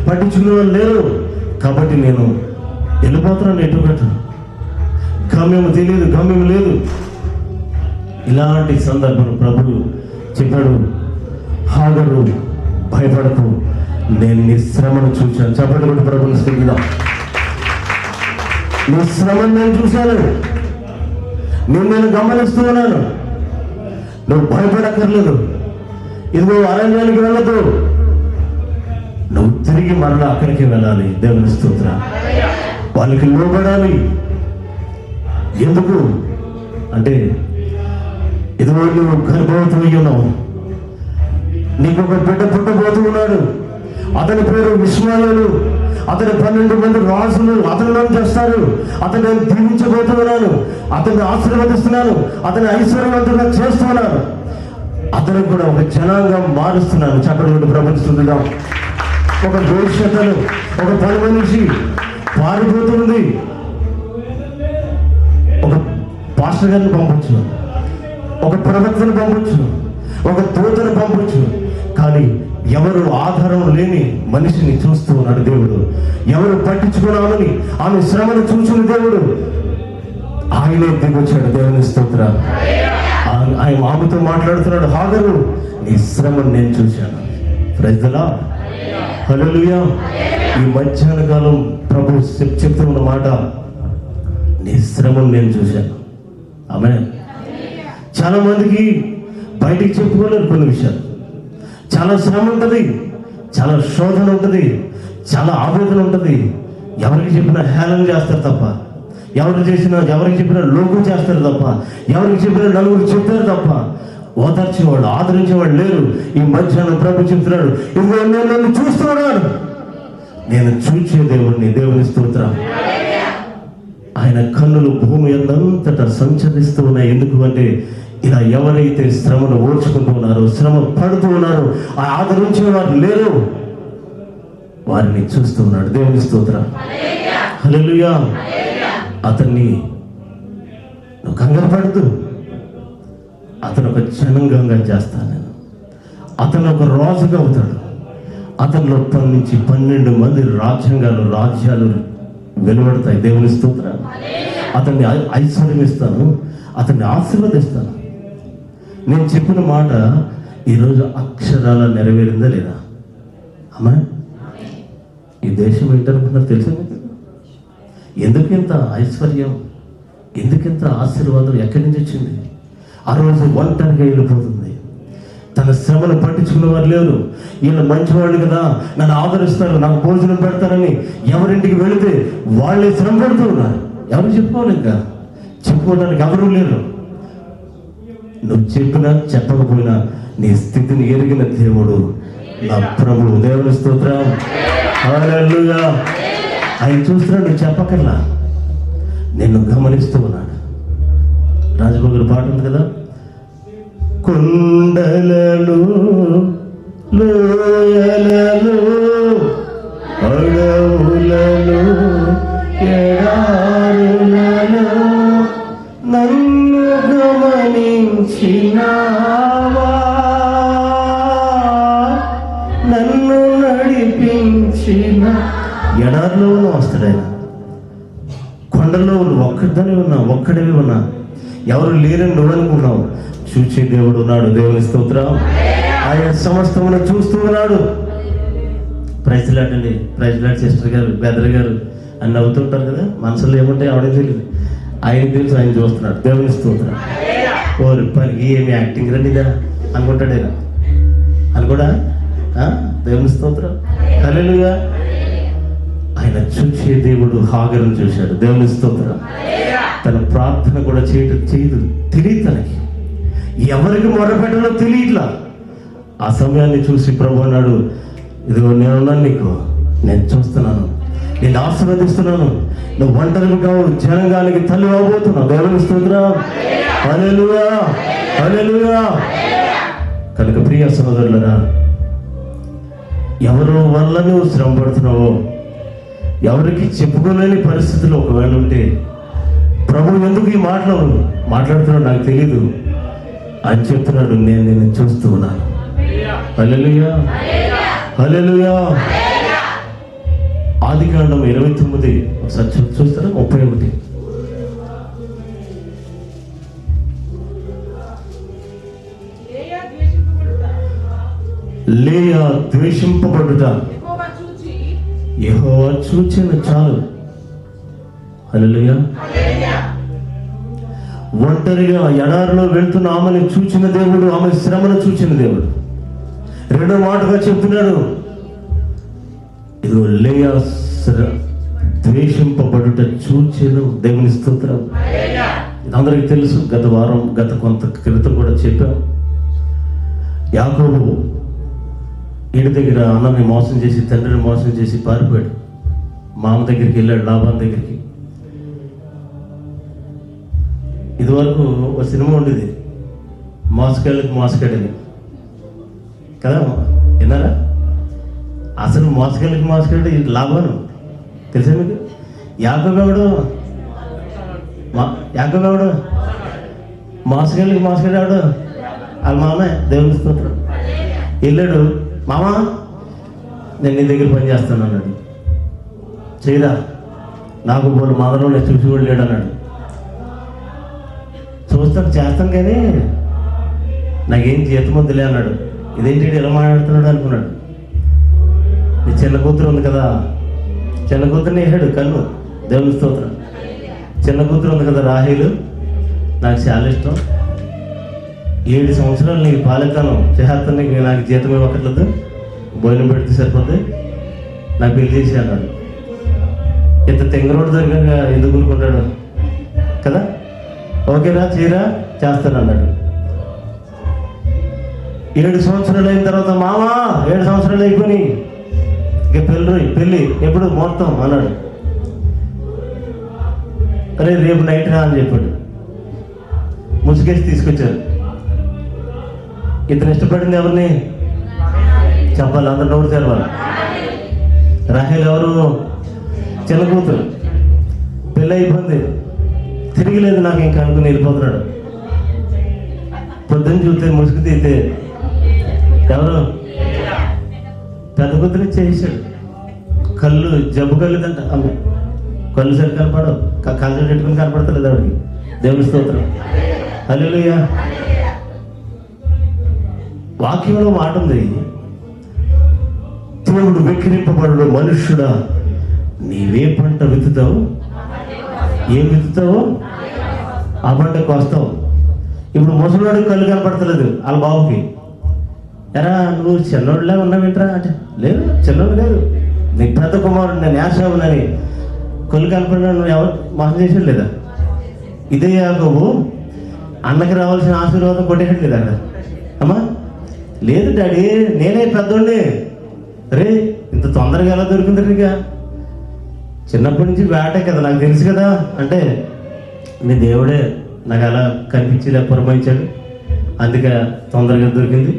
Speaker 1: పట్టించుకునేవాళ్ళు లేరు. కాబట్టి నేను వెళ్ళిపోతున్నాను, ఎటుకట్టు గమ్యం తెలియదు, గమ్యం లేదు. ఇలాంటి సందర్భం ప్రభు చెప్పాడు, హాగరు భయపడకు, నేను నీ శ్రమను చూశాను. చెప్పండి కూడా ప్రభుని స్థితిగా, నీ శ్రమను నేను చూశాను, నేను గమనిస్తూ ఉన్నాను. నువ్వు భయపడక్కర్లేదు. ఇదిగో అరణ్యానికి వెళ్ళదు, నువ్వు తిరిగి మరలా అక్కడికి వెళ్ళాలి. దేవుని స్తోత్రం. వాళ్ళకి లోబడాలి. ఎందుకు అంటే ఇదిగో నువ్వు గర్భవతి ఉన్నావు, నీకు ఒక బిడ్డ పుట్టబోతూ ఉన్నాడు. అతని పేరు ఇష్మాయేలు. అతని 12 మంది రాజులు అతనిలో చేస్తారు. అతను నేను దీవించబోతున్నాను, అతన్ని ఆశీర్వదిస్తున్నాను, అతని ఐశ్వర్యవంతంగా చేస్తున్నాను, అతను కూడా ఒక జనాంగం మారుస్తున్నాను. చెప్పండి ప్రపంచుతుందా. ఒక భవిష్యత్తును ఒక 10 మనిషి పారిపోతుంది. ఒక పాస్టర్ గారిని పంపొచ్చు, ఒక ప్రవక్తను పంపొచ్చు, ఒక దూతను పంపొచ్చు. కానీ ఎవరు ఆధారం లేని మనిషిని చూస్తూ ఉన్నాడు దేవుడు. ఎవరు పట్టించుకున్నామని ఆమె శ్రమను చూసిన దేవుడు ఆయనే దిగొచ్చాడు. దేవుని స్తోత్రం. ఆయన ఆమెతో మాట్లాడుతున్నాడు, హాగరు నీ శ్రమను నేను చూశాను. Praise the Lord. హల్లెలూయా. ఈ మధ్యాహ్న కాలం ప్రభు చెప్తూ ఉన్న మాట, నీ శ్రమను నేను చూశాను. ఆమేన్. చాలా మందికి బయటికి చెప్పుకోలేరు కొన్ని విషయాలు. చాలా శ్రమ ఉంటుంది, చాలా శోధన ఉంటుంది, చాలా ఆవేదన ఉంటుంది. ఎవరికి చెప్పినా హేళన చేస్తారు తప్ప, ఎవరికి చెప్పినా లోకు చేస్తారు తప్ప, ఎవరికి చెప్పినా నలుగురు చెప్తారు తప్ప ఓదార్చేవాడు, ఆదరించేవాడు లేరు. ఈ మధ్యాహ్నం ప్రభు చెప్తున్నాడు, ఇదిగో నేను నన్ను చూస్తున్నాను, నేను చూచే దేవుణ్ణి. దేవుని స్తోత్రం. ఆయన కన్నులు భూమి అంతటా సంచరిస్తూ ఉన్నాయి. ఎందుకు అంటే ఇలా ఎవరైతే శ్రమను ఓర్చుకుంటూ ఉన్నారో, శ్రమ పడుతూ ఉన్నారో, ఆదరించే వారు లేరు, వారిని చూస్తూ ఉన్నాడు. దేవుని స్తోత్రం. హల్లెలూయా. అతన్ని నువ్వు కంగారు పడదు, అతను ఒక జనాంగంగా చేస్తాను నేను, అతను ఒక రాజుగా అవుతాడు. అతనిలో 10 నుంచి 12 మంది రాజ్యాలు వెలువడతాయి. దేవుని స్తోత్రం. అతన్ని ఐశ్వర్యం ఇస్తాను, అతన్ని ఆశీర్వదిస్తాను. నేను చెప్పిన మాట ఈరోజు అక్షరాల నెరవేరిందా లేదా? అమ్మా, ఈ దేశం ఏంటనుకున్నారు తెలుసా మీకు? ఎందుకింత ఐశ్వర్యం, ఎందుకింత ఆశీర్వాదం ఎక్కడి నుంచి వచ్చింది? ఆ రోజు ఒంటరిగా వెళ్ళిపోతుంది. తన శ్రమను పట్టించుకున్న వారు లేరు. వీళ్ళు మంచివాళ్ళు కదా, నన్ను ఆదరిస్తారు, నాకు భోజనం పెడతారని ఎవరింటికి వెళితే వాళ్ళే శ్రమ పడుతూ ఉన్నారు. ఎవరు చెప్పుకోవాలి? ఇంకా చెప్పుకోవడానికి ఎవరూ లేరు. నువ్వు చెప్పినా చెప్పకపోయినా నీ స్థితిని ఎరిగిన దేవుడు నా ప్రభువు. దేవుని స్తోత్రం. హల్లెలూయా. ఆయన చూస్తున్నాడు, నువ్వు చెప్పకల్లా, నిన్ను గమనిస్తూ ఉన్నాడు. రాజభోగుల పాట ఉంది కదా, కొండలలో లోయలలో అడవులలో ఎడారులలో నన్ను గమనించినావా, నన్ను నడిపించిన. ఎడారిలో ఉన్న వస్తాడు ఆయన, కొండల్లో ఒక్కడే ఉన్నా, ఎవరు లేరని నువ్వు అనుకున్నావు. చూచే దేవుడు ఉన్నాడు. దేవుని స్తోత్రం. ఆయన సమస్తమును చూస్తూ ఉన్నాడు. ప్రైజ్ లాట్ అండి, ప్రైజ్ లాట్ సిస్టర్ గారు, బెదర్ గారు అని నవ్వుతుంటారు కదా, మనసులో ఏముంటాయి ఆవిడే తెలియదు, ఆయన తెలుసు, ఆయన చూస్తున్నాడు. దేవుని స్తోత్రం. ఓరి పనికి ఏమి యాక్టింగ్ రండిదా అనుకుంటాడు ఆయన, అని కూడా దేవుని స్తోత్రం. హల్లెలూయా. ఆయన చూసే దేవుడు హాగరును చూశాడు. దేవుని స్తోత్రం. తన ప్రార్థన కూడా చేయదు తెలియదు, తనకి ఎవరికి మొరపెట్టాలో తెలియట్లా. ఆ సమయాన్ని చూసి ప్రభు అన్నాడు, ఇదిగో నేనున్నాను, నీకు నేను చూస్తున్నాను, నేను ఆశీర్వదిస్తున్నాను. నువ్వు ఒంటరివి కావు, జనంగానికి తల్లి అవబోతున్నావు. దేవుని స్తోత్రం. హల్లెలూయా, హల్లెలూయా. కనుక ప్రియ సహోదరులరా, ఎవరో వల్ల నువ్వు శ్రమ పడుతున్నావో, ఎవరికి చెప్పుకోలేని పరిస్థితులు ఒకవేళ ఉంటే, ప్రభు ఎందుకు ఈ మాట్లాడుతున్నాడు నాకు తెలీదు అని చెప్తున్నాడు. నేను నిన్ను చూస్తూ ఉన్నాను. హల్లెలూయా, హల్లెలూయా. ఆదికాండం 29 ఒకసారి చూస్తారా? 31. లేయా ద్వేషింపబడుట యెహోవా చూచిన చాలు. హల్లెలూయా. ఒంటరిగా ఎడారిలో వెళ్తున్న ఆమెను చూచిన దేవుడు, ఆమె శ్రమను చూచిన దేవుడు రెండో మాటగా చెప్తున్నాడు, ఇదిగో లేయా ద్వేషింపబడుట చూచెను. దేవుని స్తోత్రం. అందరికీ తెలుసు, గత కొంత క్రితం కూడా చెప్పాం. యాకోబు ఇంటి దగ్గర అన్నని మోసం చేసి, తండ్రిని మోసం చేసి పారిపోయాడు. మామ దగ్గరికి వెళ్ళాడు, లాభాన్ దగ్గరికి. ఇదివరకు ఒక సినిమా ఉండేది, మోసగాళ్ళకి కదా, విన్నారా? అసలు మోసగాళ్ళకి లాభాను తెలుసా మీకు? యాకోబు మోసగాళ్ళకి ఎవడు? వాళ్ళ మామే. దేవుని స్తోత్రం. వెళ్ళాడు, మామా నేను నీ దగ్గర పని చేస్తాను అన్నాడు. చేయరా, నాకు బోలు మాదలో నేను చూసి కూడా లేడు అన్నాడు. చేస్తాను కానీ నాకేం జీతం వద్దులే అన్నాడు. ఇదేంటి ఎలా మాట్లాడుతున్నాడు అనుకున్నాడు. నీ చిన్న కూతురు ఉంది కదా, చిన్న కూతురుని వేసాడు కన్ను. దేవుని స్తోత్రం. చిన్న కూతురు ఉంది కదా రాహేలు, నాకు చాలా ఇష్టం. 7 సంవత్సరాలు నీకు పాలెత్తాను చేస్తాను, నీకు నాకు జీతం ఇవ్వక్కర్లేదు, భోజనం పెడితే సరిపోద్ది, నాకు పెళ్లి చేసి అన్నాడు. ఇంత తెంగరోడు దొరికాక ఎందుకు ఊరుకుంటాడు కదా? ఓకేరా, చేయరా, చేస్తాను అన్నాడు. 7 సంవత్సరాలు అయిన తర్వాత, మామా 7 సంవత్సరాలు అయిపోయి ఇక పెళ్ళి ఎప్పుడు ముహూర్తం అన్నాడు. అరే రేపు నైట్ రా అని చెప్పాడు. ముసుగేసి తీసుకొచ్చారు. ఇతను ఇష్టపడింది ఎవరిని చెప్పాలి, అందరు నోరు తెరవాలి. రాహేల్ ఎవరు? చిన్న కూతురు. పెళ్ళి అయిపోయింది, తిరిగిలేదు నాకు ఇంకా అనుకుని వెళ్ళిపోతున్నాడు. పొద్దున్న చూస్తే ముసుగు తీస్తే ఎవరు? పెద్ద కూతురు చేసాడు. కళ్ళు జబ్బు కళ్ళుదంట, కళ్ళు సరి కనపడవు, కళ్ళు పెట్టుకుని కనపడతలేదు ఆవిడకి. దేవుని స్తోత్రం. హల్లెలూయా. వాక్యంలో మాట ఉంది, దేవుడు వెక్కిరింపబడు మనుష్యుడా, నీవే పంట విత్తుతావు, ఏం విత్తుతావు ఆ పంటకు వస్తావు. ఇప్పుడు ముసలివాడు కళ్ళు కనపడతలేదు వాళ్ళ బాబుకి. ఎరా నువ్వు చిన్నోడులే ఉన్నావేంట్రా అంటే, లేదు చిన్నోడు లేదు, నీ పెద్ద కుమారుడు నేను యాశావునని కళ్ళు కనపడినా నువ్వు ఎవరు మోసం చేసాడు లేదా? ఇదే యాకోబు అన్నకి రావాల్సిన ఆశీర్వాదం కొట్టేయట్లేదు అక్కడ. అమ్మా లేదు డాడీ, నేనే పెద్దోడిని. రే ఇంత తొందరగా ఎలా దొరికింది నీకు? చిన్నప్పటి నుంచి వేటే కదా, నాకు తెలుసు కదా అంటే, నీ దేవుడే నాకు అలా కనిపించి పురమాయించాడు, అందుకే తొందరగా దొరికింది.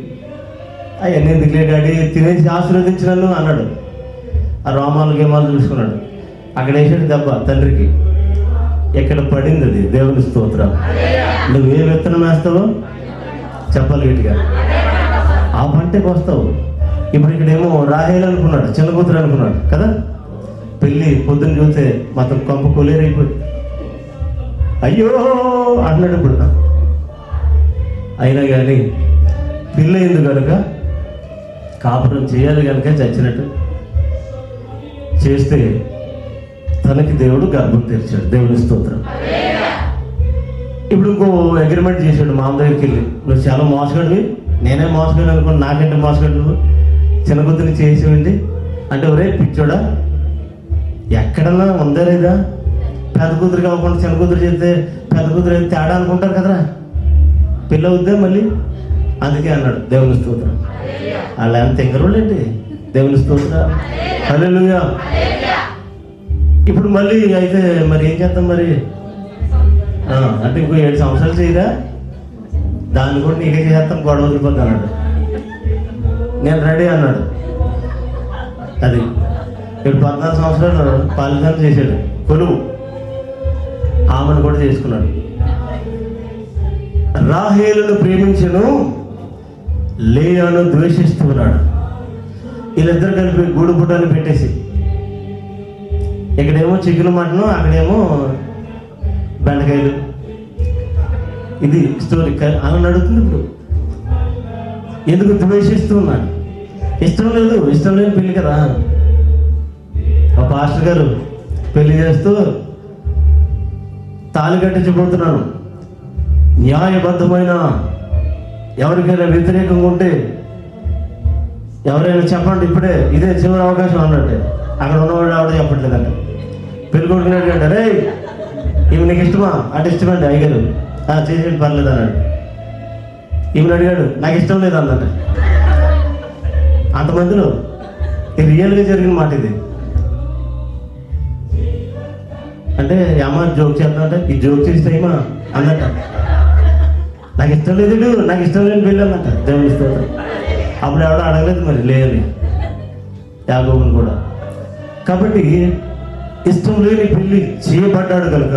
Speaker 1: అవన్నీ ఎందుకులే డాడీ, తినేసి ఆశీర్వదించినాను అన్నాడు. ఆ రోమాలు గేమాలు చూసుకున్నాడు. అక్కడ వేసాడు దెబ్బ తండ్రికి. ఎక్కడ పడింది అది. దేవుని స్తోత్రం. నువ్వు ఏ విత్తనం వేస్తావో చెప్పాలి గట్టిగా, ఆ పంటకు వస్తావు. ఇప్పుడు ఇక్కడేమో రాహేల్ అనుకున్నాడు, చిన్న కూతురు అనుకున్నాడు కదా. పెళ్ళి పొద్దున్న చూస్తే మొత్తం కొంప కొలేరైపోయి అయ్యో అంటున్నాడు. ఇప్పుడు అయినా కానీ పెళ్ళయింది కనుక కాపురం చేయాలి కనుక చచ్చినట్టు చేస్తే తనకి దేవుడు గర్భం తెరిచాడు. దేవుని స్తోత్రం. ఇప్పుడు ఇంకో అగ్రిమెంట్ చేశాడు మామ దగ్గరికి వెళ్ళి, నువ్వు చాలా మోసగాడివి, నేనే మోసగాడు అనుకోండి, నాకంటే మోసగాడు నువ్వు, చిన్న కూతురిని చేసేవండి అంటే, ఒరే పిచ్చోడా ఎక్కడన్నా ఉందా లేదా? పెద్ద కూతురు కాకుండా చిన్న కూతురు చేస్తే పెద్ద కూతురు అయితే తేడా అనుకుంటారు కదరా, పిల్ల అవుద్దే మళ్ళీ. అందుకే అన్నాడు. దేవుని స్తోత్రం. వాళ్ళు ఎంత ఎంగరోళ్ళండి. దేవుని స్తోత్రం. హల్లెలూయా. ఇప్పుడు మళ్ళీ అయితే మరి ఏం చేద్దాం మరి? అంటే ఇంకో 7 సంవత్సరాలు చేయరా, దాన్ని కూడా నీకే చేస్తాం, గొడవ వదిలిపోద్ది అన్నాడు. నేను రెడీ అన్నాడు. అది ఇప్పుడు 14 సంవత్సరాలు పాలిదాన్ని చేశాడు, కొలువు. ఆమెను కూడా చేసుకున్నాడు. రాహేలును ప్రేమించను, లేయాను ద్వేషిస్తూ ఉన్నాడు. వీళ్ళిద్దరు కలిపి గూడు పుట్టాన్ని పెట్టేసి, ఇక్కడేమో చికెన్ మటను, అక్కడేమో బెండకాయలు. ఇది స్టోరీ అలా నడుస్తుంది. ఇప్పుడు ఎందుకు ద్వేషిస్తూ ఉన్నాడు? ఇష్టం లేదు, ఇష్టం లేని పెళ్ళి కదా. ఆ పాస్టర్ గారు పెళ్లి చేస్తూ తాళి కట్టించబోతున్నాను, న్యాయబద్ధమైన ఎవరికైనా వ్యతిరేకంగా ఉంటే ఎవరైనా చెప్పండి, ఇప్పుడే ఇదే చివరి అవకాశం అన్నట్టే. అక్కడ ఉన్నవాడు ఆవిడ చెప్పట్లేదంట. పెళ్లి కొడుకుని అడిగాడు, రే ఇవి నీకు ఇష్టమా అంటే ఇష్టమండి అయ్యగారు, చేసేది పర్లేదు అన్నాడు. ఈమెను అడిగాడు, నాకు ఇష్టం లేదు అన్నట్ట. అంతమందిలో ఇది రియల్గా జరిగిన మాట. ఇది అంటే అమ్మ జోక్ చేద్దామంటే ఈ జోక్ చేస్తామా అన్నట్ట. నాకు ఇష్టం లేదు, నాకు ఇష్టం లేని పెళ్ళి అన్నట్ట. దేవుని స్తోత్రం. అప్పుడు ఎవడో అడగలేదు మరి లేని యాకోబుని కూడా. కాబట్టి ఇష్టం లేని పెళ్లి చేయబడ్డాడు కనుక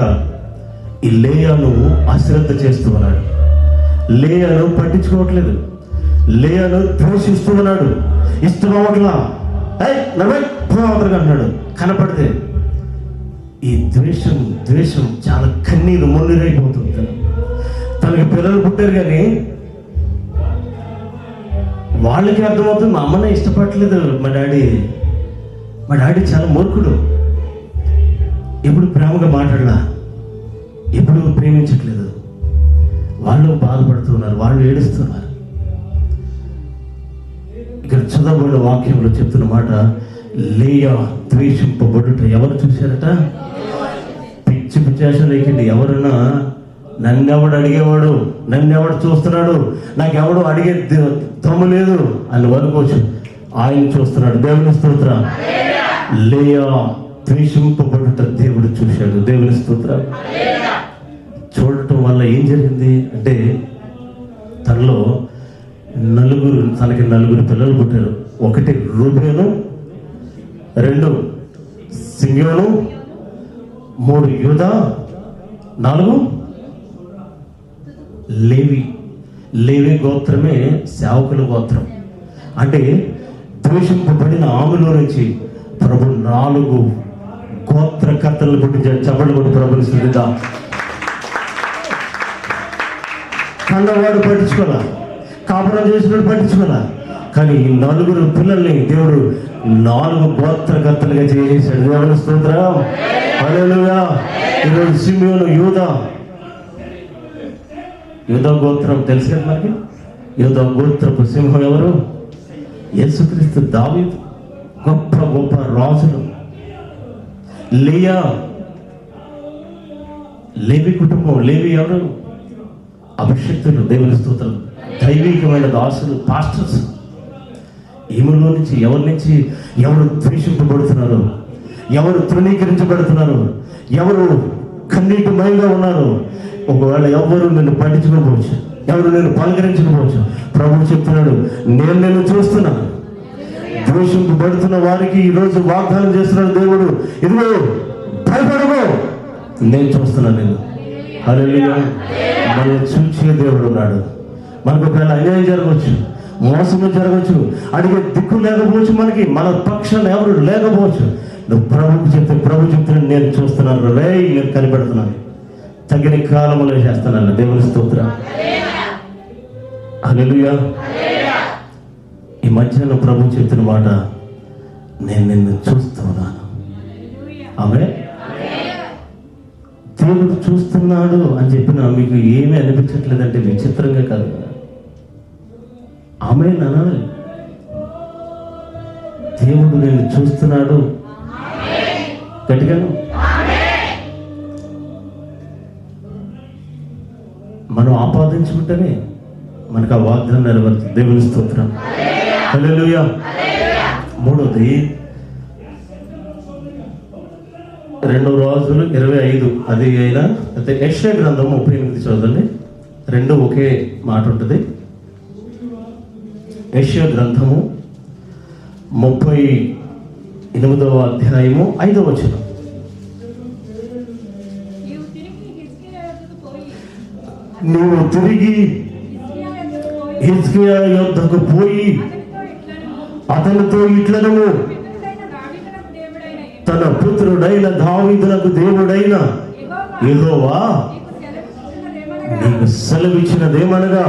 Speaker 1: ఈ లేయాను అశ్రద్ధ చేస్తూ ఉన్నాడు. లేయాను పట్టించుకోవట్లేదు, లేయాను ద్వేషిస్తూ ఉన్నాడు. ఇష్టం అవ్వట్లా, అంటున్నాడు కనపడితే. ఈ ద్వేషం చాలా కన్నీరు మొన్నీరైపోతుంది. తనకి పిల్లలు పుట్టారు కానీ వాళ్ళకి అర్థమవుతుంది, మా అమ్మనే ఇష్టపడలేదు మా డాడీ చాలా మూర్ఖుడు, ఎప్పుడు ప్రేమగా మాట్లాడలా, ఎప్పుడు ప్రేమించట్లేదు. వాళ్ళు బాధపడుతున్నారు, వాళ్ళు ఏడుస్తున్నారు. ఇక్కడ చదవబడిన వాక్యంలో చెప్తున్న మాట, లేయా ద్వేషింపబడుట ఎవరు చూశారట? పిచ్చి పిచ్చేసలేకండి. ఎవరన్నా నన్నెవడు అడిగేవాడు, నన్నెవడు చూస్తున్నాడు, నాకెవడు అడిగే తమ్ము లేదు అని అనుకోవచ్చు. ఆయన చూస్తున్నాడు. దేవుని స్తోత్రం. లేయా ద్వేషింపబడుట దేవుడు చూశాడు. దేవుని స్తోత్రం. చూడటం వల్ల ఏం జరిగింది అంటే తనకి నలుగురు పిల్లలు పుట్టారు. 1 రూబేను, 2 సిమియోను, 3 యూదా, 4 లేవి గోత్రమే సేవకుల గోత్రం. అంటే ద్వేషింపబడిన ఆమెలో నుంచి ప్రభు 4 గోత్రకర్తలను పుట్టించాడు. చెప్పండి కొట్టి ప్రభుని స్తుతిద్దా. కన్నవాడు పట్టించుకోవాలా, కాపురం చేసినవాడు పట్టించుకోవాలా, కానీ ఈ 4 పిల్లల్ని దేవుడు 4 గోత్రకర్తలుగా చేసేసాడు. దేవుని స్తోత్రం. హల్లెలూయా. ఈరోజు సిమియోను, యూదా గోత్రం తెలుసు కదా మనకి. యూదా గోత్రపు సింహం ఎవరు? యేసుక్రీస్తు. దావీదు. గొప్ప గొప్ప రాజులు. లేవి కుటుంబం. లేవి ఎవరు? అభిషక్తులు. దేవుని స్తోత్రం. దైవికమైన దాసులు, పాస్టర్స్. ఈమెలో నుంచి ఎవరు ద్వేషింపబడుతున్నారు, ఎవరు తృణీకరించబడుతున్నారు, ఎవరు కన్నీటిమయంగా ఉన్నారు. ఒకవేళ ఎవరు నిన్ను పట్టించుకోకపోవచ్చు, ఎవరు నిన్ను పలకరించకపోవచ్చు, ప్రభు చెప్తున్నాడు, నేను నిన్ను చూస్తున్నాను. ద్వేషింపబడుతున్న వారికి ఈరోజు వాగ్దానం చేస్తున్నాడు దేవుడు, ఇదిగో భయపడకు, నేను చూస్తున్నాను నిన్ను. హల్లెలూయా. మనం చూసే దేవుడు ఉన్నాడు. మనకు ఒకవేళ అన్యాయం జరగవచ్చు, మోసము జరగవచ్చు, అడిగే దిక్కు లేకపోవచ్చు, మనకి మన పక్షాన ఎవరు లేకపోవచ్చు. నువ్వు ప్రభు చెప్తున్నాడు, నేను చూస్తున్నాను, నేను కనిపెడుతున్నాను, తగిన కాలంలో చేస్తానన్న. దేవుని స్తోత్రం. హల్లెలూయా. ఈ మధ్యాహ్నం ప్రభు చెప్తున్న మాట, నేను నిన్ను చూస్తున్నాను. ఆమె దేవుడు చూస్తున్నాడు అని చెప్పిన మీకు ఏమీ అనిపించట్లేదంటే విచిత్రంగా కాదు కదా. ఆమె అనాలి, దేవుడు నిన్ను చూస్తున్నాడు. గట్టిగాను. మనం ఆపాదించుకుంటేనే మనకు ఆ వాగ్దానం నెరవేరుతుంది. దేవుని స్తోత్రం. హల్లెలూయా. 3వది 2 రాజులు 25 అది అయినా అయితే యెషయా గ్రంథం 38 చదవండి. 2 ఒకే మాట ఉంటుంది. యెషయా గ్రంథము 38వ అధ్యాయము 5వ వచనం. నువ్వు తిరిగి హిజ్కియా యొద్దకు పోయి అతనితో ఇట్లను, తన పుత్రుడైన దావీదునకు దేవుడైన యెహోవా నీకు సెలవిచ్చినదేమనగా,